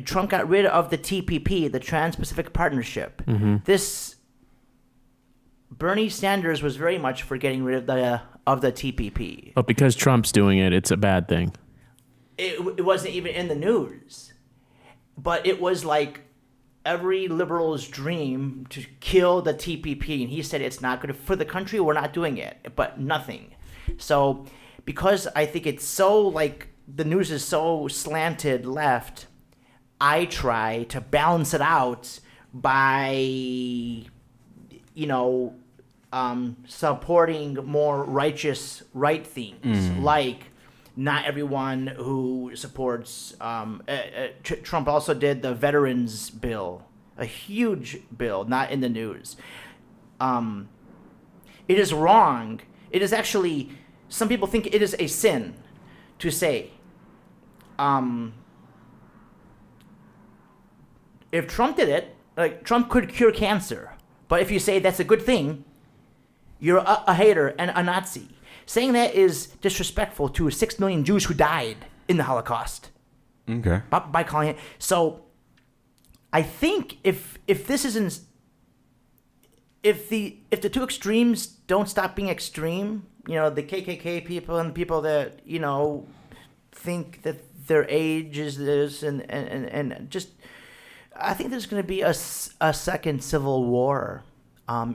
Trump got rid of the TPP, the Trans-Pacific Partnership. This Bernie Sanders was very much for getting rid of the TPP. But because Trump's doing it, it's a bad thing. It wasn't even in the news, but it was like every liberal's dream to kill the TPP, and he said it's not good for the country. We're not doing it, but nothing. So, because I think it's so like the news is so slanted left, I try to balance it out by, supporting more righteous right things, like not everyone who supports Trump also did the veterans bill, a huge bill, not in the news. It is wrong. It is actually, some people think it is a sin to say, if Trump did it, like Trump could cure cancer, but if you say that's a good thing, you're a hater and a Nazi. Saying that is disrespectful to 6 million Jews who died in the Holocaust. Okay. By calling it. So I think if this isn't, if the two extremes don't stop being extreme, the KKK people and the people that think that their age is this and just, I think there's going to be a second civil war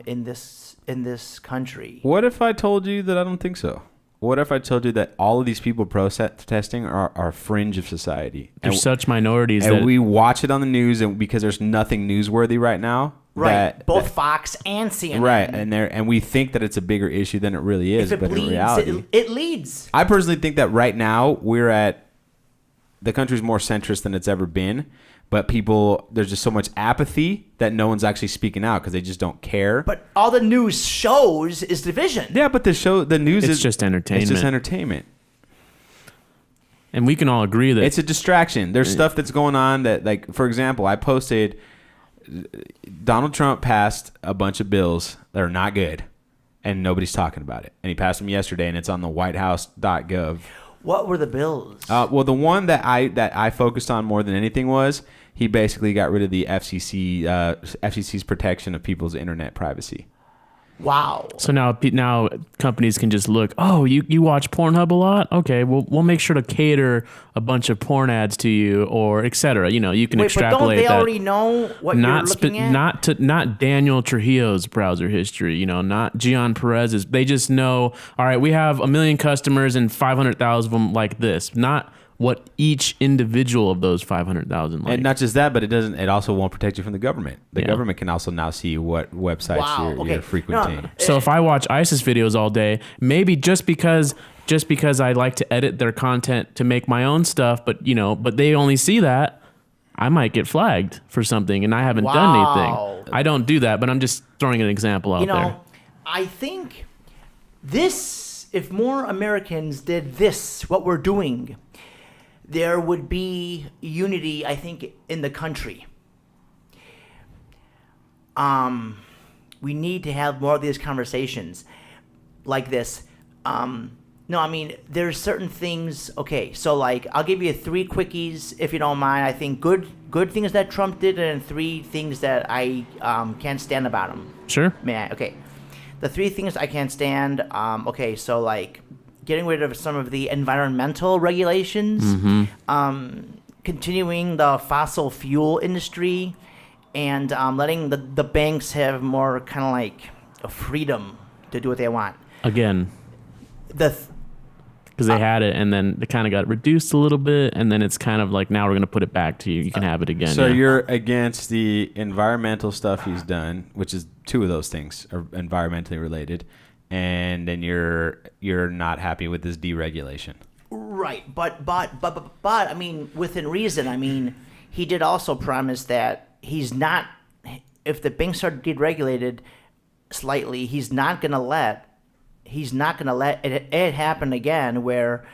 in this country. What if I told you that I don't think so? What if I told you that all of these people protesting are fringe of society? There's such minorities and that we watch it on the news, and because there's nothing newsworthy right now. Right, both Fox and CNN. Right, and we think that it's a bigger issue than it really is, If it but bleeds, in reality, it leads. I personally think that right now the country's more centrist than it's ever been. But there's just so much apathy that no one's actually speaking out because they just don't care. But all the news shows is division. Yeah, but the news it's is just entertainment. It's just entertainment. And we can all agree that It's a distraction. There's stuff that's going on that, like, for example, I posted Donald Trump passed a bunch of bills that are not good, and nobody's talking about it. And he passed them yesterday, and it's on the whitehouse.gov. What were the bills? Well, the one that I focused on more than anything was he basically got rid of the FCC's protection of people's internet privacy. Wow. So now companies can just look, oh, you watch Pornhub a lot? Okay, we'll make sure to cater a bunch of porn ads to you, or et cetera. You can extrapolate but don't they that. already know what you're looking at? Not Daniel Trujillo's browser history, not Gian Perez's. They just know, all right, we have 1 million customers and 500,000 of them like this. Not what each individual of those 500,000 like. And not just that, but it also won't protect you from the government. The government can also now see what websites you're frequenting. So if I watch ISIS videos all day, maybe just because I like to edit their content to make my own stuff, but they only see that, I might get flagged for something and I haven't done anything. I don't do that, but I'm just throwing an example out there. I think if more Americans did this, what we're doing, there would be unity, I think, in the country. We need to have more of these conversations like this. No, I mean, there's certain things. Okay, so like, I'll give you 3 quickies if you don't mind. I think good things that Trump did, and 3 things that I can't stand about him. Sure. Man, okay. The 3 things I can't stand. Okay, so like, getting rid of some of the environmental regulations, continuing the fossil fuel industry, and letting the banks have more kind of like a freedom to do what they want. Again. Because they had it, and then it kind of got reduced a little bit, and then it's kind of like, now we're going to put it back to you. You can have it again. So you're against the environmental stuff he's done, which is 2 of those things are environmentally related, and then you're not happy with this deregulation. Right, but I mean, within reason. I mean, he did also promise that he's not, if the banks are deregulated slightly, he's not going to let it happen again where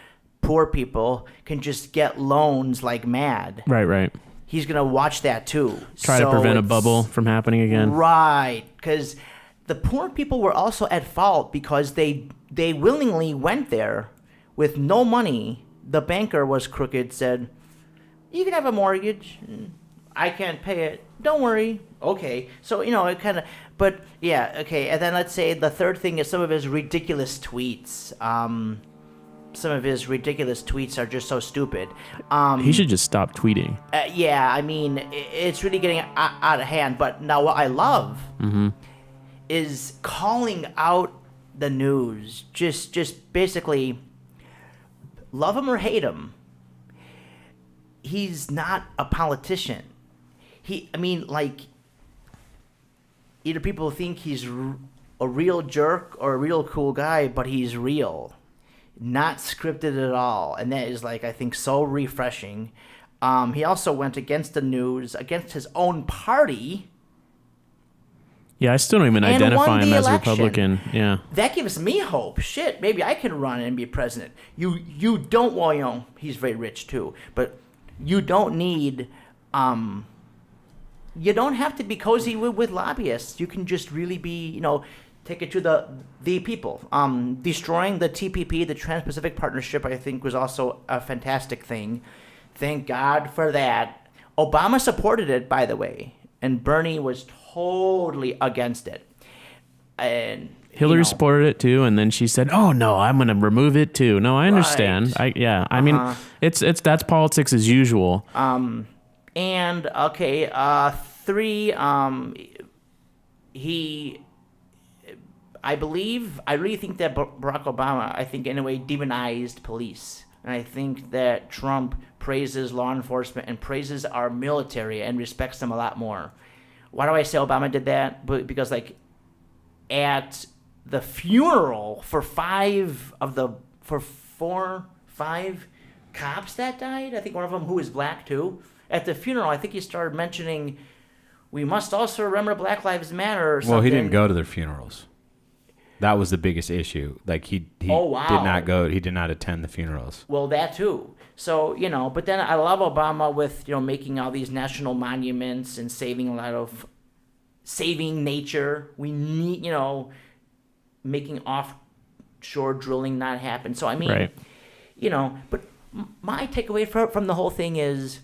poor people can just get loans like mad. Right. He's going to watch that too. Try to prevent a bubble from happening again. Right, because the poor people were also at fault because they willingly went there with no money. The banker was crooked, said, "You can have a mortgage. I can't pay it. Don't worry." Okay. So, it kind of, but yeah, okay. And then let's say the third thing is some of his ridiculous tweets. Some of his ridiculous tweets are just so stupid. He should just stop tweeting. Yeah, I mean, it's really getting out of hand. But now what I love is calling out the news. Just basically, love him or hate him, he's not a politician. Either people think he's a real jerk or a real cool guy, but he's real. Not scripted at all. And that is, like, I think so refreshing. He also went against the news, against his own party. Yeah, I still don't even identify him as a election. Republican. Yeah. That gives me hope. Shit, maybe I can run and be president. You don't, well, he's very rich too, but you don't need, you don't have to be cozy with lobbyists. You can just really be, take it to the people. Destroying the TPP, the Trans-Pacific Partnership, I think was also a fantastic thing. Thank God for that. Obama supported it, by the way, and Bernie was totally against it. And Hillary supported it too, and then she said, "Oh no, I'm going to remove it too." No, I understand. Right. I mean, it's that's politics as usual. And okay, 3. I really think that Barack Obama, I think in a way, demonized police. And I think that Trump praises law enforcement and praises our military and respects them a lot more. Why do I say Obama did that? Because, like, at the funeral for 5 cops that died, I think one of them who was black too, at the funeral, I think he started mentioning, we must also remember Black Lives Matter or something. Well, he didn't go to their funerals. That was the biggest issue. Like, he did not go. He did not attend the funerals. Well, that too. So, but then I love Obama with, making all these national monuments and saving nature. We need, making offshore drilling not happen. So, I mean, right. But my takeaway from the whole thing is,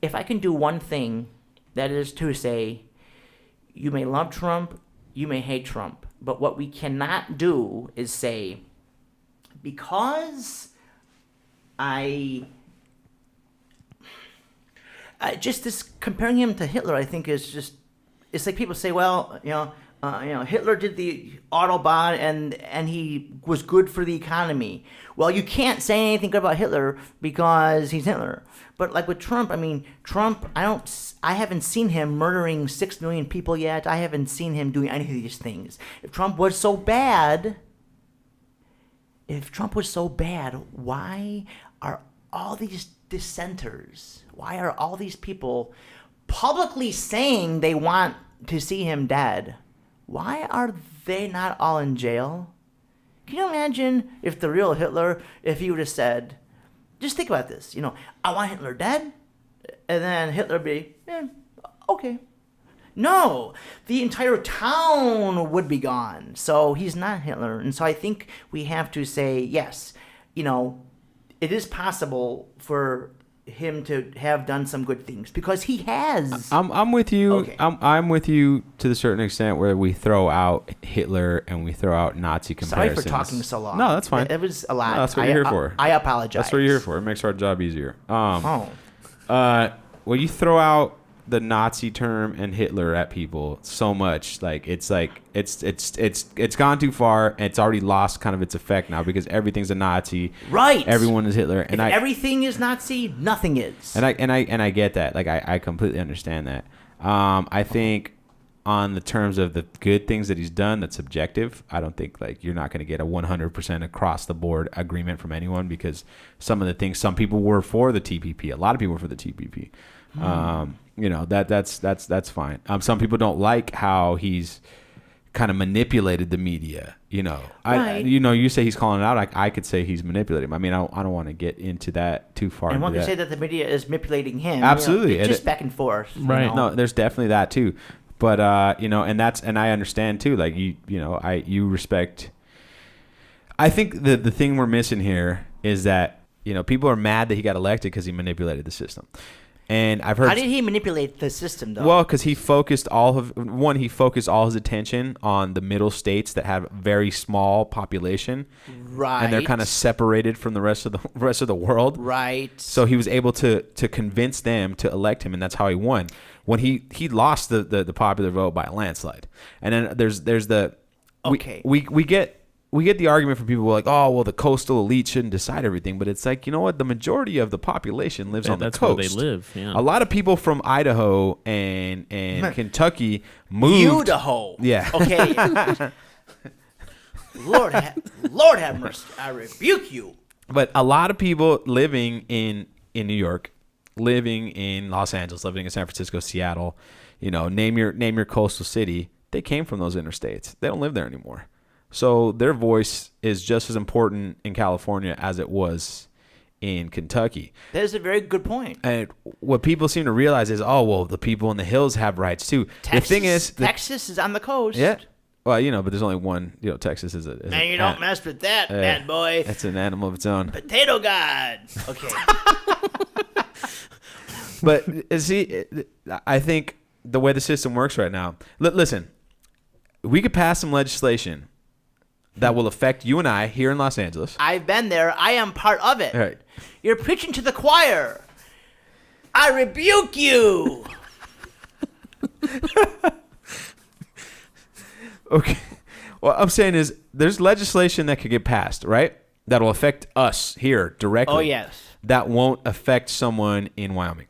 if I can do one thing, that is to say, you may love Trump, you may hate Trump, but what we cannot do is say, because just this comparing him to Hitler, I think is just, it's like people say, well, Hitler did the Autobahn and he was good for the economy. Well, you can't say anything good about Hitler because he's Hitler. But like with Trump, I mean, I haven't seen him murdering 6 million people yet. I haven't seen him doing any of these things. If Trump was so bad, why are all these dissenters, why are all these people publicly saying they want to see him dead? Why are they not all in jail? Can you imagine if the real Hitler, if he would have said, just think about this, I want Hitler dead, and then Hitler would be, okay. No, the entire town would be gone. So he's not Hitler. And so I think we have to say, yes, it is possible for him to have done some good things because he has. I'm with you. Okay. I'm with you to the certain extent where we throw out Hitler and we throw out Nazi Sorry comparisons. for talking so long. No, that's fine. It was a lot. No, that's what you're here for. I apologize. That's what you're here for. It makes our job easier. Oh. When you throw out the Nazi term and Hitler at people so much, it's gone too far and it's already lost kind of its effect now because everything's a Nazi. Right. Everyone is Hitler. And everything is Nazi, nothing is. And I get that. I completely understand that. I think on the terms of the good things that he's done, that's subjective. I don't think you're not going to get a 100% across the board agreement from anyone because some of the things, some people were for the TPP. A lot of people were for the TPP. That's fine. Some people don't like how he's kind of manipulated the media. Right. You say he's calling it out. I could say he's manipulating. I mean, I don't want to get into that too far. And one could say that the media is manipulating him. Absolutely, It's just back and forth. Right. No, there's definitely that too. But and I understand too. You respect. I think the thing we're missing here is that people are mad that he got elected because he manipulated the system. And I've heard. How did he manipulate the system, though? Well, because he focused all his attention on the middle states that have very small population, right? And they're kind of separated from the rest of the world, right? So he was able to convince them to elect him, and that's how he won. When he lost the popular vote by a landslide, and then there's the okay. We get the argument from people who are like, oh, well, the coastal elite shouldn't decide everything. But it's like, you know what? The majority of the population lives on the coast. That's where they live, yeah. A lot of people from Idaho and Kentucky moved. Idaho. Yeah. Okay. Lord have mercy. I rebuke you. But a lot of people living in New York, living in Los Angeles, living in San Francisco, Seattle, name your coastal city, they came from those interstates. They don't live there anymore. So their voice is just as important in California as it was in Kentucky. That is a very good point. And what people seem to realize is, the people in the hills have rights too. The thing is, Texas is on the coast. Yeah. Well, but there's only one. Texas is a. Man, you don't mess with that, bad boy. That's an animal of its own. Potato God. Okay. But see, I think the way the system works right now. Listen, we could pass some legislation that will affect you and I here in Los Angeles. I've been there. I am part of it. All right. You're preaching to the choir. I rebuke you. Okay. What I'm saying is there's legislation that could get passed, right? That will affect us here directly. Oh, yes. That won't affect someone in Wyoming.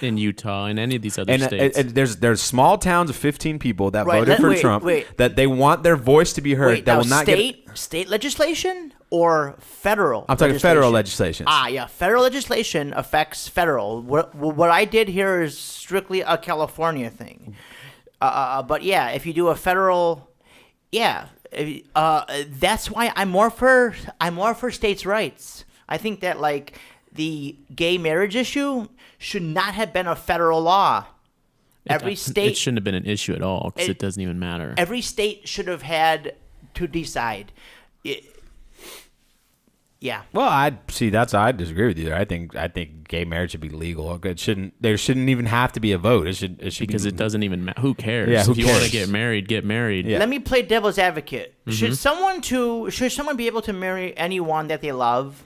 In Utah and any of these other states. And there's small towns of 15 people that voted for Trump that they want their voice to be heard. That will not state legislation or federal? I'm talking federal legislation. Yeah, federal legislation affects federal. What I did here is strictly a California thing. But yeah, if you do a federal, that's why I'm more for states' rights. I think that the gay marriage issue should not have been a federal law. It shouldn't have been an issue at all because it doesn't even matter. Every state should have had to decide. Yeah. Well, I disagree with you there. I think gay marriage should be legal. There shouldn't even have to be a vote. It should because it doesn't even matter. Who cares? Yeah, if you want to get married, get married. Yeah. Let me play devil's advocate. Mm-hmm. Should someone be able to marry anyone that they love?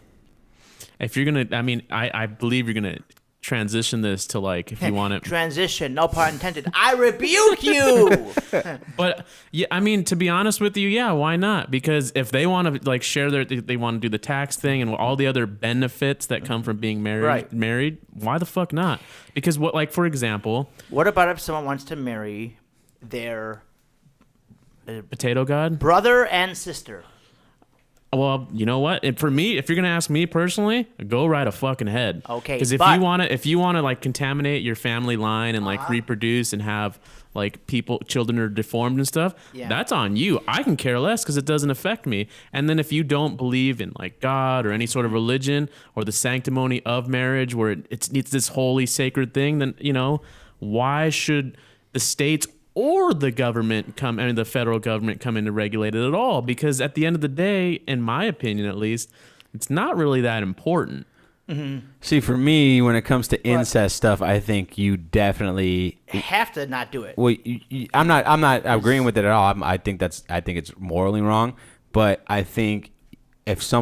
If you're gonna, I believe you're gonna transition this to if you want to transition, no pun intended. I rebuke you. But yeah, to be honest with you, yeah, why not? Because if they want to share they want to do the tax thing and all the other benefits that come from being married, why the fuck not? Because for example, what about if someone wants to marry their potato god brother and sister? Well, you know what? And for me, if you're gonna ask me personally, go right a fucking head. Okay. Because if you wanna contaminate your family line and reproduce and have children are deformed and stuff, that's on you. I can care less because it doesn't affect me. And then if you don't believe in God or any sort of religion or the sanctimony of marriage, where it's this holy sacred thing, then why should the states or the federal government come in to regulate it at all, because at the end of the day, in my opinion at least, it's not really that important. See, for me, when it comes to incest stuff, I think you definitely have to not do it. Well, I'm not agreeing with it at all. I think it's morally wrong, but I think if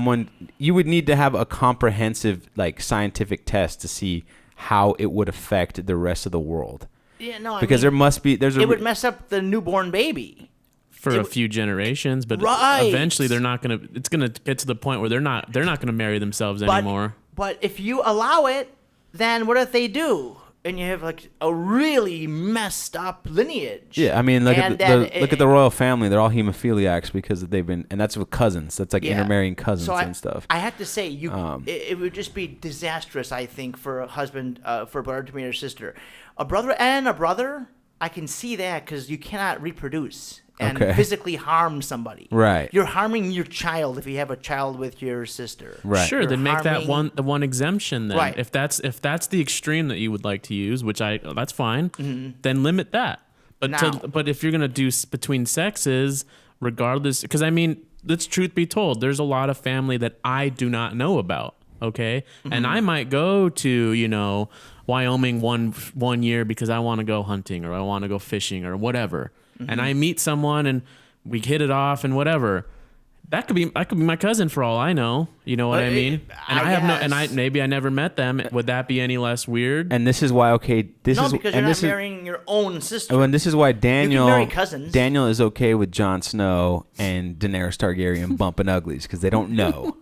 you would need to have a comprehensive like scientific test to see how it would affect the rest of the world. Yeah, no, because it would mess up the newborn baby for a few generations, but eventually it's gonna get to the point where they're not gonna marry themselves anymore. But if you allow it, then what if they do? And you have like a really messed up lineage. Yeah, I mean, look at the royal family. They're all hemophiliacs because and that's with cousins. That's like intermarrying cousins and stuff. I have to say, it would just be disastrous, I think, for a husband, for a brother to marry a sister. A brother and a brother, I can see that because you cannot reproduce and physically harm somebody. Right. You're harming your child if you have a child with your sister. Right. Sure, then make that the one exemption then. Right. If that's the extreme that you would like to use, which that's fine, then limit that. But if you're going to do between sexes, regardless, because I mean, let's truth be told, there's a lot of family that I do not know about, okay? And I might go to, Wyoming one year because I want to go hunting or I want to go fishing or whatever. And I meet someone and we hit it off and whatever. That could be my cousin for all I know. You know what I mean? And maybe I never met them. Would that be any less weird? And this is why because you're not marrying your own sister. Oh, and this is why Daniel you can marry cousins. Daniel is okay with Jon Snow and Daenerys Targaryen bumping uglies because they don't know.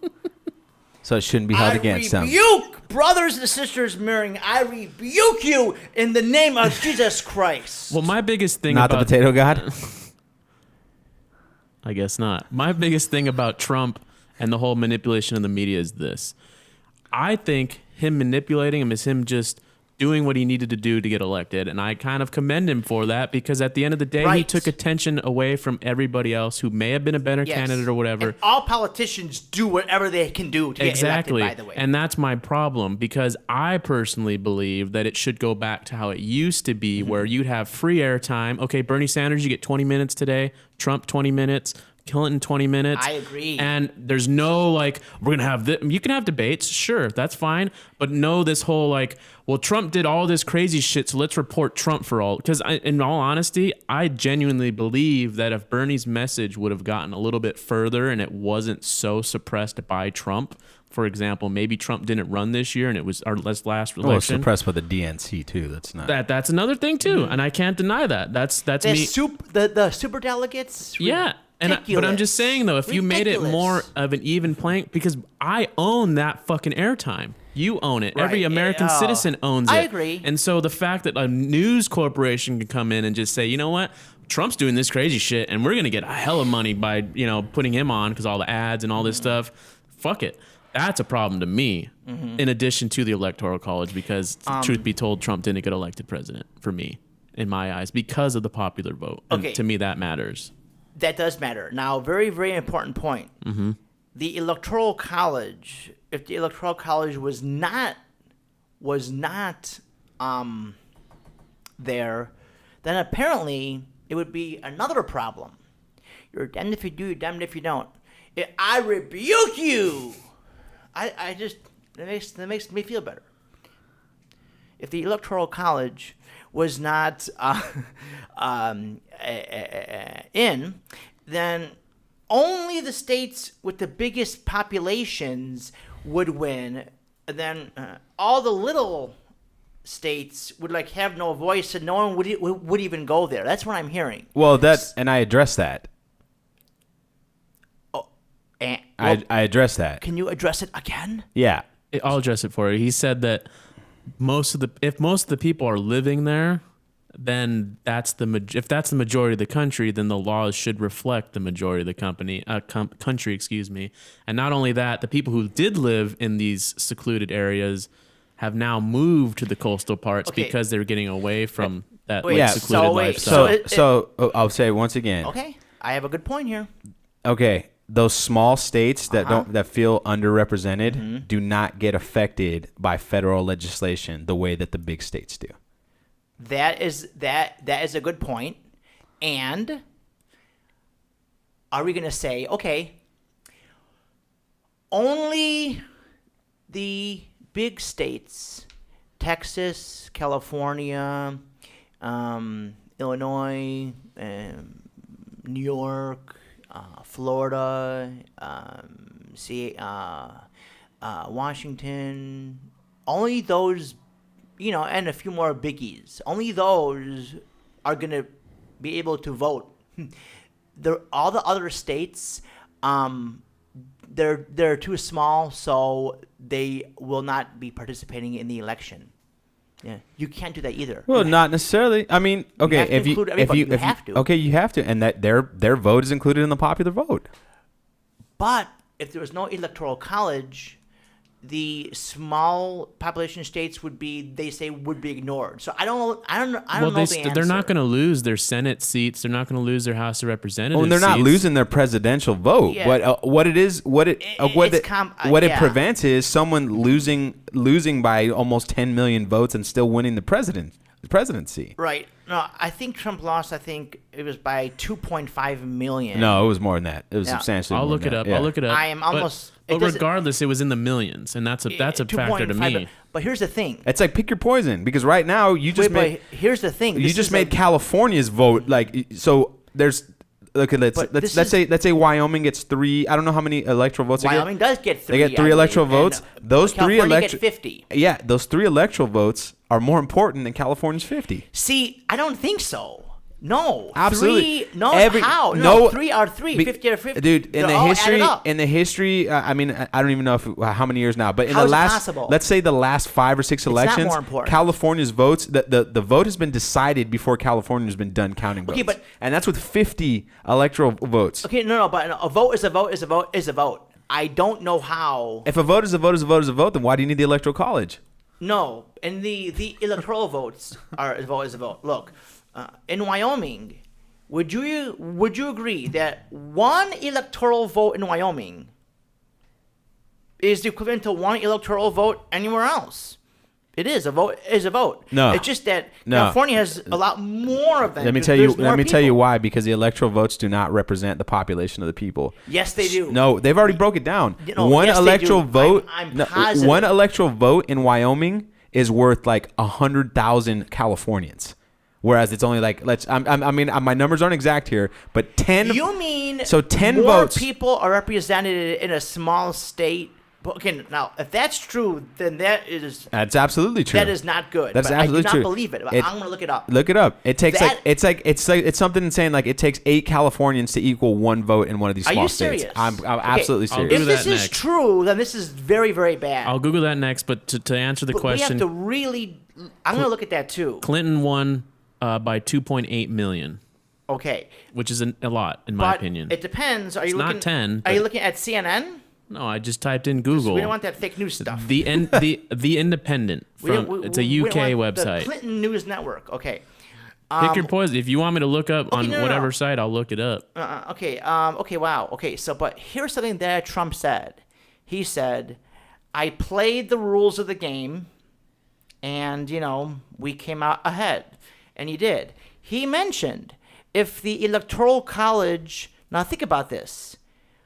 So it shouldn't be held against them. I rebuke brothers and sisters marrying. I rebuke you in the name of Jesus Christ. Well, my biggest thing not the potato god. I guess not. My biggest thing about Trump and the whole manipulation of the media is this. I think him manipulating him is him just doing what he needed to do to get elected. And I kind of commend him for that because at the end of the day, he took attention away from everybody else who may have been a better candidate or whatever. And all politicians do whatever they can do to get elected, by the way. And that's my problem because I personally believe that it should go back to how it used to be where you'd have free airtime. Okay, Bernie Sanders, you get 20 minutes today. Trump, 20 minutes. Clinton 20 minutes. I agree. And there's no like, we're going to have this. You can have debates. Sure, that's fine. But no, this whole like, well, Trump did all this crazy shit, so let's report Trump for all. Because in all honesty, I genuinely believe that if Bernie's message would have gotten a little bit further and it wasn't so suppressed by Trump, for example, maybe Trump didn't run this year and it was our last election. Well, suppressed by the DNC too. That's another thing too. And I can't deny that. That's me. The super delegates. Yeah. But I'm just saying, though, if you made it more of an even playing, because I own that fucking airtime. You own it. Right. Every American citizen owns it. I agree. And so the fact that a news corporation can come in and just say, you know what, Trump's doing this crazy shit, and we're going to get a hell of money by, putting him on because all the ads and all this stuff. Fuck it. That's a problem to me, in addition to the Electoral College, because truth be told, Trump didn't get elected president for me, in my eyes, because of the popular vote. Okay. And to me, that matters. That does matter. Now, very, very important point. The Electoral College, if the Electoral College was not there, then apparently it would be another problem. You're damned if you do, you're damned if you don't. I rebuke you. That makes me feel better. If the Electoral College was not in, then only the states with the biggest populations would win. Then all the little states would have no voice, and no one would even go there. That's what I'm hearing. Well, and I addressed that. Oh, I addressed that. Can you address it again? Yeah, I'll address it for you. He said that if most of the people are living there, then if that's the majority of the country, then the laws should reflect the majority of the country, excuse me. And not only that, the people who did live in these secluded areas have now moved to the coastal parts because they're getting away from that secluded lifestyle. So I'll say once again. Okay, I have a good point here. Okay, those small states that feel underrepresented do not get affected by federal legislation the way that the big states do. That is a good point. And are we going to say, okay, only the big states, Texas, California, Illinois, New York, Florida, Washington, only those, and a few more biggies, only those are going to be able to vote. All the other states, they're too small, so they will not be participating in the election. Yeah, you can't do that either. Well, not necessarily. I mean, okay, you have to. Okay, you have to, and that their vote is included in the popular vote. But if there was no electoral college, the small population states would be ignored. So I don't know the answer. They're not going to lose their Senate seats. They're not going to lose their House of Representatives. Well, they're not losing their presidential vote. Yeah. But what it prevents is someone losing by almost 10 million votes and still winning the presidency. Right. No, I think Trump lost. I think it was by 2.5 million. No, it was more than that. It was substantially. I'll look it up. Yeah. I'll look it up. I am almost. But regardless, it was in the millions, and that's a factor to me. But here's the thing. It's like pick your poison, because right now here's the thing. You just made California's vote so there's. Let's say Wyoming gets 3. I don't know how many electoral votes. Wyoming does get 3. They get 3 electoral votes. Those 3 get 50. Yeah, those 3 electoral votes are more important than California's 50. See, I don't think so. No, absolutely. 3. No, how? No, 3 are 3. 50 are 50. Dude, in the history, I mean, I don't even know how many years now, but in the last, let's say the last 5 or 6 elections, it's not more important. California's votes, the vote has been decided before California's been done counting votes. Okay, and that's with 50 electoral votes. Okay, no, but a vote is a vote is a vote is a vote. I don't know how. If a vote is a vote is a vote is a vote, then why do you need the electoral college? No, and the electoral votes are a vote is a vote. Look. In Wyoming, would you agree that one electoral vote in Wyoming is the equivalent to one electoral vote anywhere else? It is. A vote is a vote. No. It's just that California has a lot more of them. Let me tell you why, because the electoral votes do not represent the population of the people. Yes, they do. No, they've already broke it down. One electoral vote I'm positive. One electoral vote in Wyoming is worth like 100,000 Californians. Whereas it's only like my numbers aren't exact here, but 10. You mean so 10 more votes? People are represented in a small state. Okay, now if that's true, then that's absolutely true. That is not good. That's absolutely true. I do not believe it. I'm gonna look it up. Look it up. It takes it's something saying like it takes 8 Californians to equal 1 vote in one of these small states. Serious? I'm absolutely serious. If this is true, then this is very, very bad. I'll Google that next. But to answer the question, we have to really. I'm gonna look at that too. Clinton won by 2.8 million. Okay. Which is a lot, in my opinion. It depends. Are you looking? Not 10. Are you looking at CNN? No, I just typed in Google. We don't want that fake news stuff. The Independent. It's a UK website. The Clinton News Network. Okay. Pick your poison. If you want me to look up on whatever site, I'll look it up. Okay. Okay. Wow. Okay. So, but here's something that Trump said. He said, "I played the rules of the game, and we came out ahead." And he did. He mentioned if the Electoral College. Now think about this.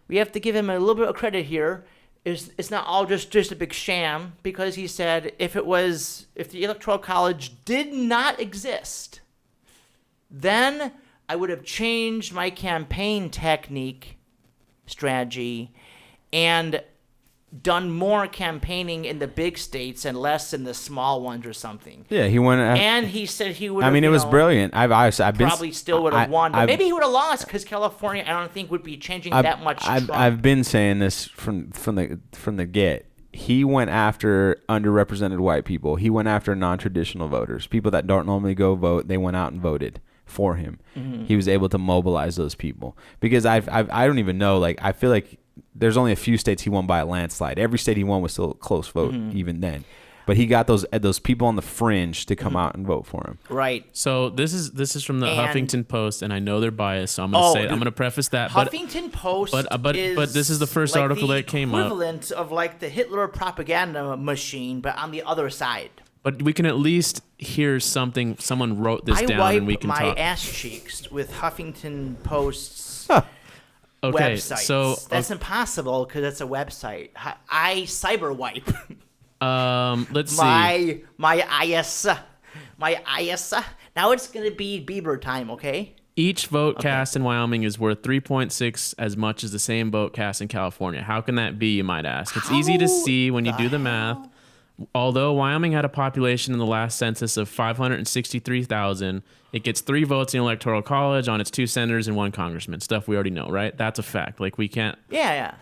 We have to give him a little bit of credit here. It's not all just a big sham, because he said if the Electoral College did not exist, then I would have changed my campaign strategy, and done more campaigning in the big states and less in the small ones or something. Yeah, he went. And he said he would. I mean, it was brilliant. I've been probably still would have won, but maybe he would have lost because California, I don't think, would be changing that much. I've been saying this from the get. He went after underrepresented white people. He went after non-traditional voters, people that don't normally go vote. They went out and voted for him. Mm-hmm. He was able to mobilize those people, because I don't even know. Like, I feel like there's only a few states he won by a landslide. Every state he won was still a close vote, even then. But he got those people on the fringe to come out and vote for him. Right. So this is from the Huffington Post, and I know they're biased, so I'm going to preface that. Huffington Post. But this is the first article that came up. Equivalent of like the Hitler propaganda machine, but on the other side. But we can at least hear something. Someone wrote this I down, wipe and we can my talk. ass cheeks with Huffington Post's Okay, websites. so That's impossible because it's a website. I cyber wipe. let's see. My IS. Now it's gonna be Bieber time, okay? Each vote cast in Wyoming is worth 3.6 as much as the same vote cast in California. How can that be, you might ask? It's easy to see when you do the math. Although Wyoming had a population in the last census of 563,000, it gets 3 votes in the Electoral College on its 2 senators and 1 congressman. Stuff we already know, right? That's a fact. Like, we can't... Yeah.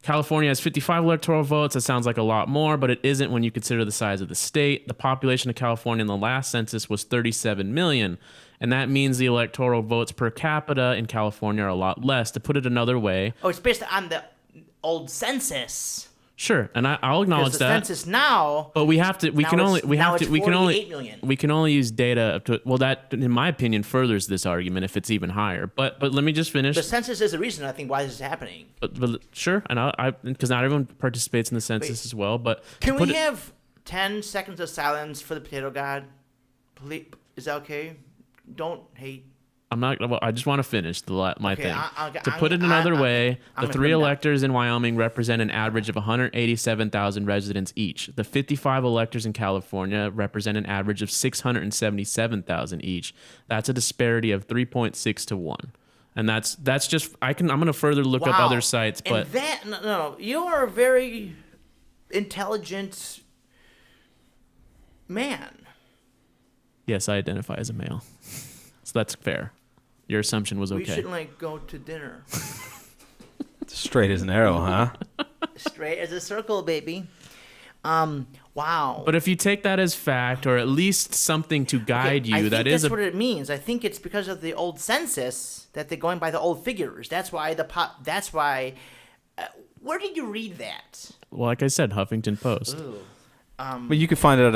California has 55 electoral votes. That sounds like a lot more, but it isn't when you consider the size of the state. The population of California in the last census was 37 million, and that means the electoral votes per capita in California are a lot less. To put it another way... Oh, it's based on the old census. Sure, and I'll acknowledge The that. census now. But we have to. We now can it's- only. We now have to. it's We can 48 only. million. We can only use data up to. Well, that, in my opinion, furthers this argument if it's even higher. But let me just finish. The census is the reason I think why this is happening. But sure, and I because not everyone participates in the census as well. But Can we have 10 seconds of silence for the potato god? Please, is that okay? Don't hate. I'm not. Well, I just want to finish my Okay, thing. I- To put it another way, I'm the gonna 3 put him down. electors in Wyoming represent an average of 187,000 residents each. The 55 electors in California represent an average of 677,000 each. That's a disparity of 3.6 to 1. And that's just I'm going to further look up Wow. other sites, but And that no, you are a very intelligent man. yes, I identify as a male. So that's fair. Your assumption was We okay. should like go to dinner. Straight as an arrow, huh? Straight as a circle, baby. Wow. But if you take that as fact, or at least something to guide I you, think that is that's what it means. I think it's because of the old census that they're going by the old figures. That's why That's why. Where did you read that? well, like I said, Huffington Post. Ooh. But you could find it on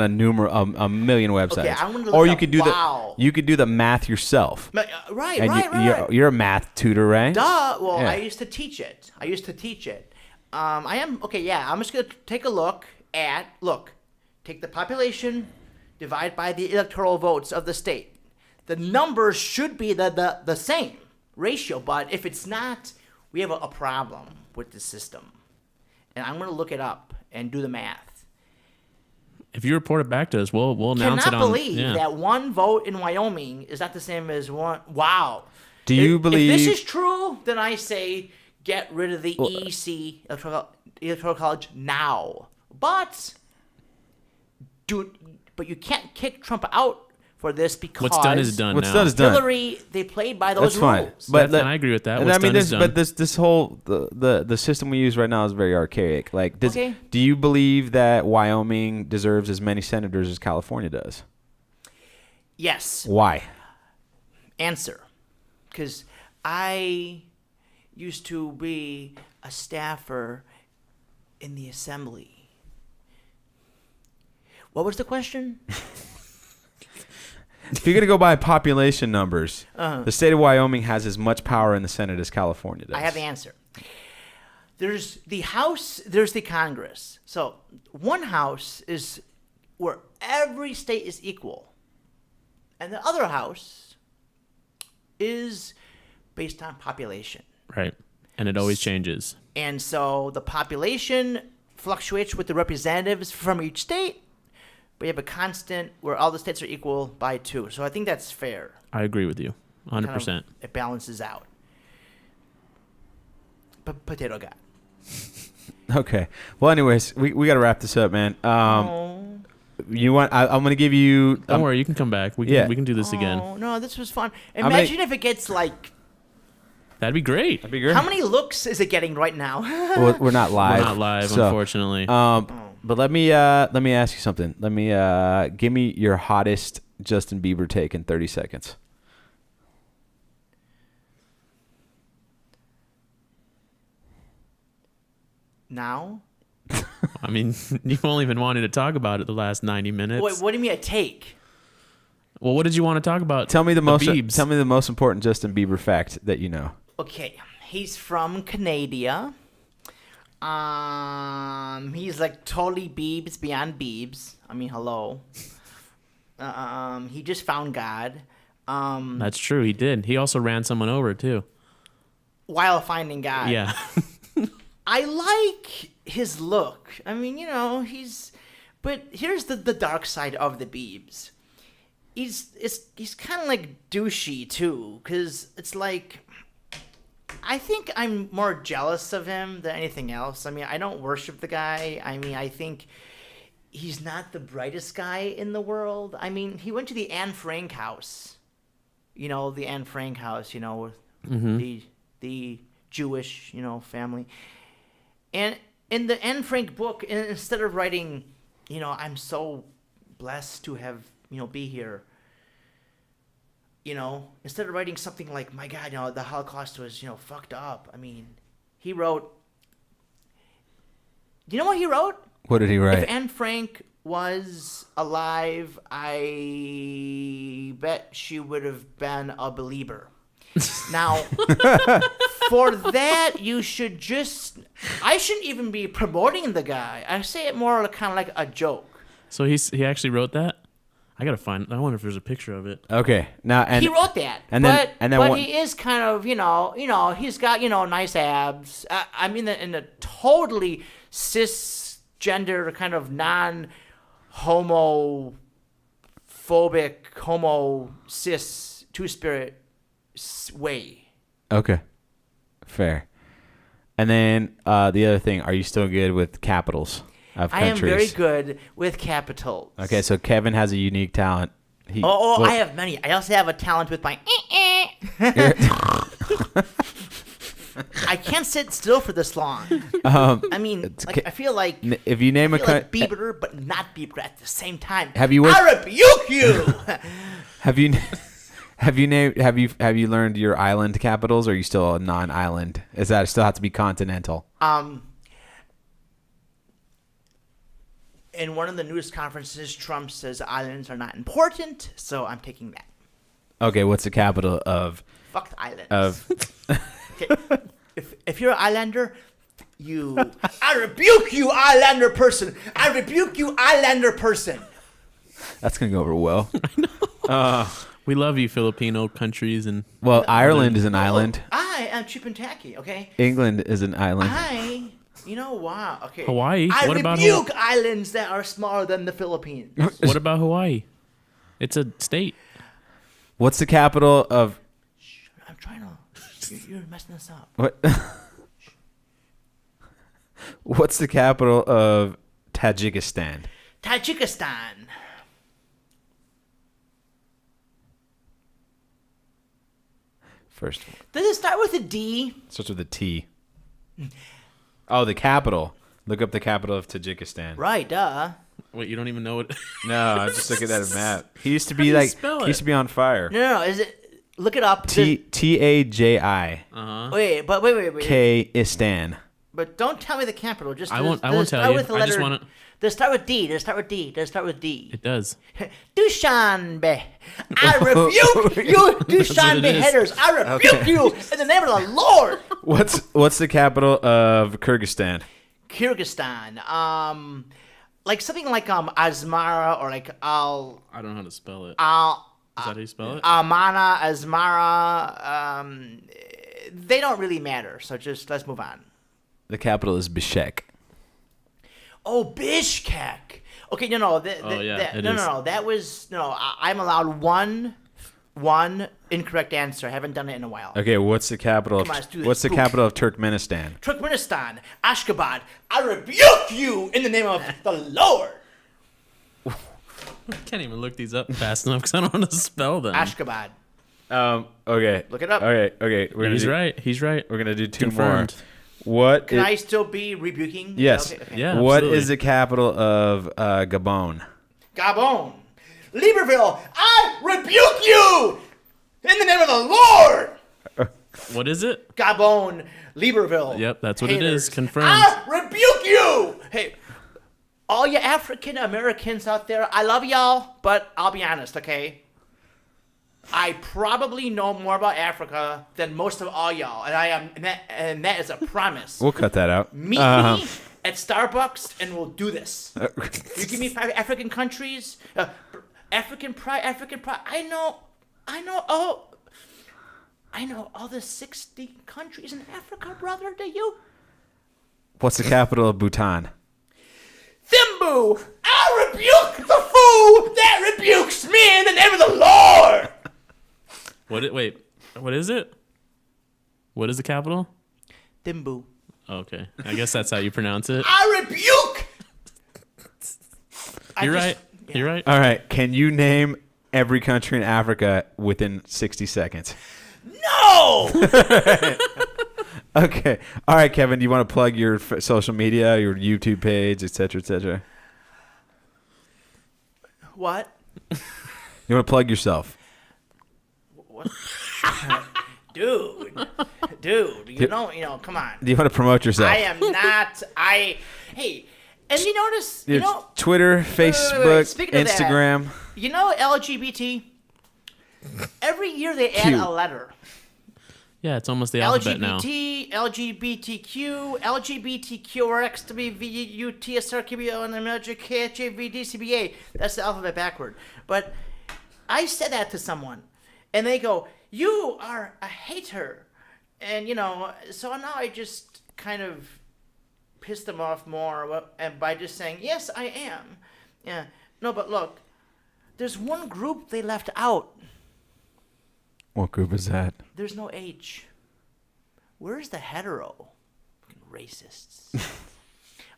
a million websites. Okay, I'm gonna look or you up- could do wow. you could do the math yourself. Right, And right. you're a math tutor, right? Duh. Well, Yeah. I used to teach it. I am okay. Yeah, I'm just gonna take a look. Take the population, divide by the electoral votes of the state. The numbers should be the same ratio, but if it's not, we have a problem with the system. And I'm gonna look it up and do the math. If you report it back to us, we'll announce Cannot it on. believe yeah. that one vote in Wyoming is not the same as one. Wow. Do you believe If this is true, then I say get rid of the EC electoral college now. But you can't kick Trump out for this because What's done is done. What's now. done is done. Hillary, they played by those That's fine. rules. But And I agree with that. And What's I mean, done is done. but this whole the system we use right now is very archaic. Like, Okay. do you believe that Wyoming deserves as many senators as California does? Yes. Why? Answer. Because I used to be a staffer in the assembly. What was the question? If you're gonna go by population numbers, Uh-huh. the state of Wyoming has as much power in the Senate as California does. I have the answer. There's the House, there's the Congress. So one house is where every state is equal. And the other house is based on population. Right. And it always changes. And so the population fluctuates with the representatives from each state, but you have a constant where all the states are equal by 2. So I think that's fair. I agree with you. 100%. Kind of, it balances out. Potato guy. Okay. Well, anyways, we got to wrap this up, man. You want? I'm gonna give you. Don't worry, you can come back. We can do this again. Oh, no, this was fun. gonna- Imagine if it gets like, That'd be great. That'd be great. how many looks is it getting right now? Well, we're not live. We're not live, so, unfortunately. But let me ask you something. Let me give me your hottest Justin Bieber take in 30 seconds. Now? I mean, you've only been wanting to talk about it the last 90 minutes. Wait, what do you mean a take? Well, what did you want to talk about? Tell me the most. Biebs. Tell me the most important Justin Bieber fact that you know. Okay, he's from Canada. He's like totally Beebs beyond Beebs. I mean, hello. He just found God. That's true. He did. He also ran someone over too. While finding God. Yeah. I like his look. I mean, but here's the dark side of the Beebs. He's kind of like douchey too, because it's like, I think I'm more jealous of him than anything else. I mean, I don't worship the guy. I mean, I think he's not the brightest guy in the world. I mean, he went to the Anne Frank house. The Anne Frank house, with the Jewish, family. And in the Anne Frank book, instead of writing, I'm so blessed to have, be here, instead of writing something like, my God, the Holocaust was, fucked up. I mean, he wrote, you know what he wrote? What did he write? If Anne Frank was alive, I bet she would have been a believer. Now, for that, I shouldn't even be promoting the guy. I say it more kind of like a joke. So he actually wrote that? I wonder if there's a picture of it. Okay. Now, He wrote that. But he is kind of, he's got, nice abs. I mean, in a totally cisgender kind of non-homophobic, cis two-spirit way. Okay. Fair. And then the other thing, are you still good with capitals of countries? I am very good with capitals. Okay, so Kevin has a unique talent. I have many. I also have a talent with my I can't sit still for this long. I mean, I feel like if you name like Bieber, but not Bieber at the same time. Have you? I rebuke you. Have you learned your island capitals, or are you still a non-island? Is that still have to be continental? In one of the news conferences, Trump says islands are not important, so I'm taking that. Okay, what's the capital of? Fuck the islands. Okay. If you're an islander, I rebuke you, islander person. I rebuke you, islander person. That's gonna go over well. I know. We love you, Filipino countries, and Ireland is an island. I am cheap and tacky. Okay. England is an island. Wow. Okay. Hawaii. I what about rebuke islands that are smaller than the Philippines. What about Hawaii? It's a state. What's the capital of? I'm trying to. You're messing this up. What? What's the capital of Tajikistan? Tajikistan. First one. Does it start with a D? Starts with a T. Oh, the capital. Look up the capital of Tajikistan. Right, duh. Wait, you don't even know it? No, I'm just looking at a map. He used to How be do you like spell he it? used to be on fire. No. Is it? Look it up. Taji. Wait. K-istan. But don't tell me the capital. Just I won't tell you. I just want to. Does it start with D? Does it start with D? Does it start with D? It does. Dushanbe. I rebuke you, Dushanbe headers. I rebuke you in the name of the Lord. What's the capital of Kyrgyzstan? Kyrgyzstan. Like something like Asmara or like I don't know how to spell it. Is that how you spell it? Amana, Asmara. They don't really matter. So just let's move on. The capital is Bishkek. Oh, Bishkek. Okay, no. That was I'm allowed one incorrect answer. I haven't done it in a while. Okay, what's the capital? What's the capital of Turkmenistan? Turkmenistan, Ashgabat. I rebuke you in the name of the Lord. I can't even look these up fast enough because I don't know how to spell them. Ashgabat. Okay. Look it up. Okay. He's right. We're gonna do two Confirmed. more. What? Can I still be rebuking? Yes. Okay. Yeah. What Absolutely. is the capital of Gabon? Gabon. Libreville. I rebuke you in the name of the Lord. What is it? Gabon. Libreville. Yep, that's what it Haters. is. Confirmed. I rebuke you. Hey, all you African Americans out there, I love y'all, but I'll be honest, okay? I probably know more about Africa than most of all y'all, and that is a promise. We'll cut that out. Meet me at Starbucks, and we'll do this. You give me 5 African countries, African pride. I know all the 60 countries in Africa, brother. Do you? What's the capital of Bhutan? Thimbu, I rebuke the fool that rebukes me in the name of the Lord. Wait, what is it? What is the capital? Thimbu. Okay, I guess that's how you pronounce it. I rebuke. You're right. Yeah. You're right. All right. Can you name every country in Africa within 60 seconds? No. Okay. All right, Kevin, do you want to plug your social media, your YouTube page, et cetera, et cetera? What? You want to plug yourself? What? Dude, you know, come on. Do you want to promote yourself? I am not. Hey, and you notice, Twitter, Facebook, Speaking of Instagram. That, you know, LGBT. Every year they add a letter. Yeah, it's almost the alphabet now. LGBTQ, LGBTQRX, WVU, TSR, QBO, and KHAV, DCBA. That's the alphabet backward. But I said that to someone, and they go, "You are a hater," and so now I just kind of pissed them off more, and by just saying, "Yes, I am." Yeah, no, but look, there's one group they left out. What group is that? There's no H. Where's the hetero? Fucking racists.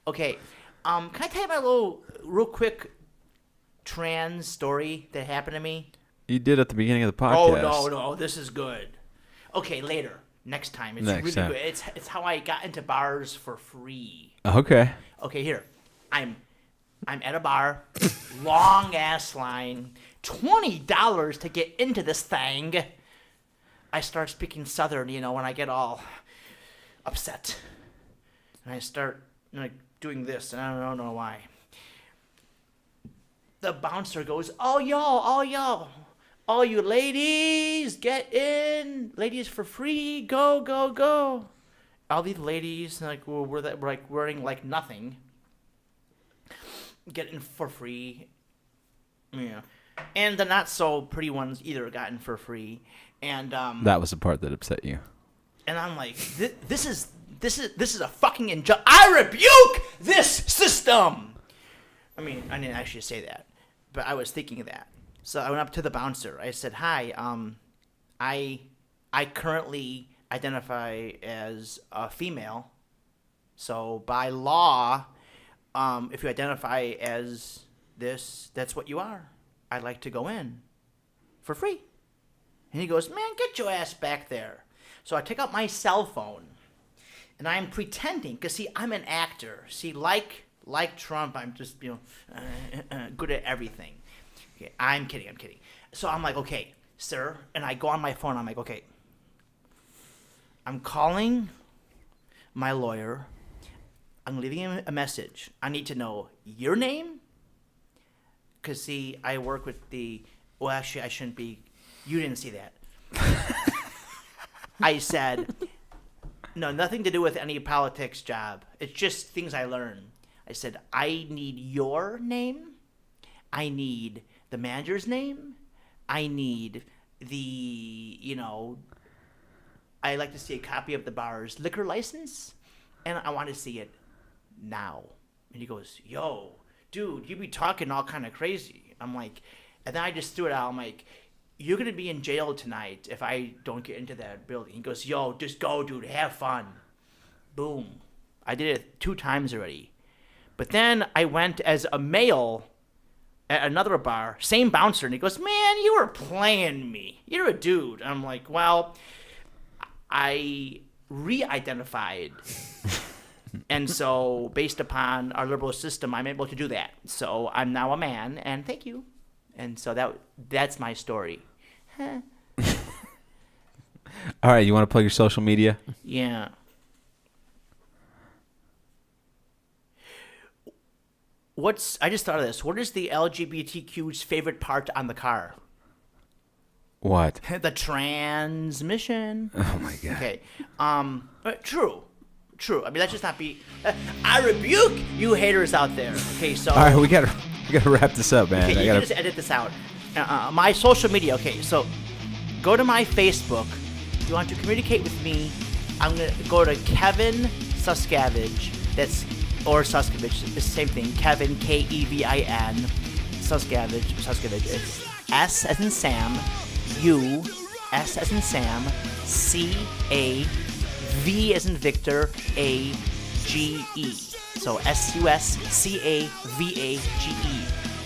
Okay, can I tell you my real quick trans story that happened to me? You did at the beginning of the podcast. Oh, no, this is good. Okay, later. Next time. It's really good. It's how I got into bars for free. Okay. Okay, here. I'm at a bar, long ass line, $20 to get into this thing. I start speaking Southern, when I get all upset. And I start doing this, and I don't know why. The bouncer goes, all y'all, all you ladies, get in. Ladies for free, go, go, go. All these ladies, we're wearing nothing. Get in for free. Yeah. And the not so pretty ones either got in for free. And that was the part that upset you. And I'm like, this is a fucking injustice. I rebuke this system. I mean, I didn't actually say that, but I was thinking of that. So I went up to the bouncer. I said, "Hi, I currently identify as a female. So by law, if you identify as this, that's what you are. I'd like to go in for free." And he goes, "Man, get your ass back there." So I take out my cell phone, and I'm pretending, because, see, I'm an actor. See, like Trump, I'm just, good at everything. Okay, I'm kidding. So I'm like, "Okay, sir," and I go on my phone. I'm like, "Okay, I'm calling my lawyer. I'm leaving him a message. I need to know your name, because, see, I work with well, actually, I shouldn't be. You didn't see that. I said, no, nothing to do with any politics job. It's just things I learned. I said, I need your name. I need the manager's name. I need I like to see a copy of the bar's liquor license, and I want to see it now. And he goes, "Yo, dude, you be talking all kind of crazy." I'm like, and then I just threw it out. I'm like, "You're going to be in jail tonight if I don't get into that building." He goes, "Yo, just go, dude. Have fun." Boom. I did it 2 times already. But then I went as a male at another bar, same bouncer, and he goes, "Man, you were playing me. You're a dude." I'm like, well, I re-identified. And so based upon our liberal system, I'm able to do that. So I'm now a man, and thank you. And so that's my story. All right, you want to plug your social media? Yeah. I just thought of this. What is the LGBTQ's favorite part on the car? What? The transmission. Oh my god. Okay. True. I mean, let's just not be. I rebuke you haters out there. Okay, so. All right, we gotta wrap this up, man. Okay, you can just edit this out. My social media. Okay, so go to my Facebook. If you want to communicate with me, I'm gonna go to Kevin Suscavage. Or Suscavage. It's the same thing. Kevin, Kevin, Suscavage. It's S as in Sam, U, S as in Sam, C-A, V as in Victor, A-G-E. So S-U-S-C-A-V-A-G-E.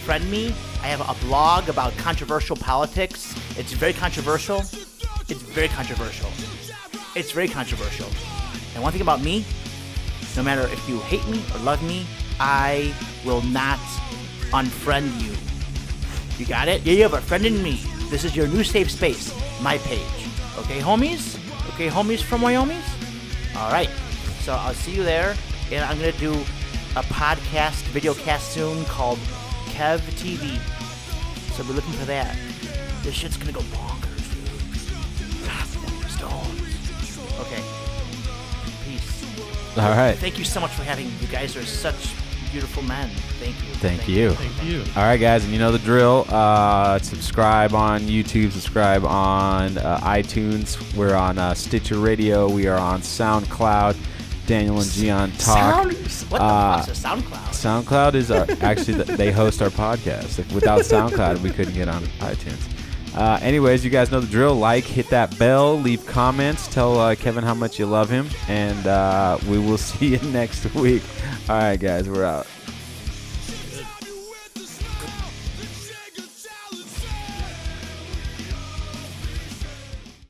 Friend me. I have a blog about controversial politics. It's very controversial. And one thing about me, no matter if you hate me or love me, I will not unfriend you. You got it? Yeah, you have a friend in me. This is your new safe space, my page. Okay, homies? Okay, homies from Wyoming? All right. So I'll see you there. And I'm going to do a podcast, video cast soon called Kev TV. So be looking for that. This shit's going to go bonkers, dude. Stones. Okay. Peace. All right. Thank you so much for having me. You guys are such beautiful men. Thank you. Thank you. Thank you. All right, guys, and you know the drill. Subscribe on YouTube. Subscribe on iTunes. We're on Stitcher Radio. We are on SoundCloud. Daniel and Gian talk. What the fuck is SoundCloud? SoundCloud is actually they host our podcast. Without SoundCloud, we couldn't get on iTunes. Anyways, you guys know the drill. Like, hit that bell, leave comments, tell Kevin how much you love him, and we will see you next week. All right, guys, we're out.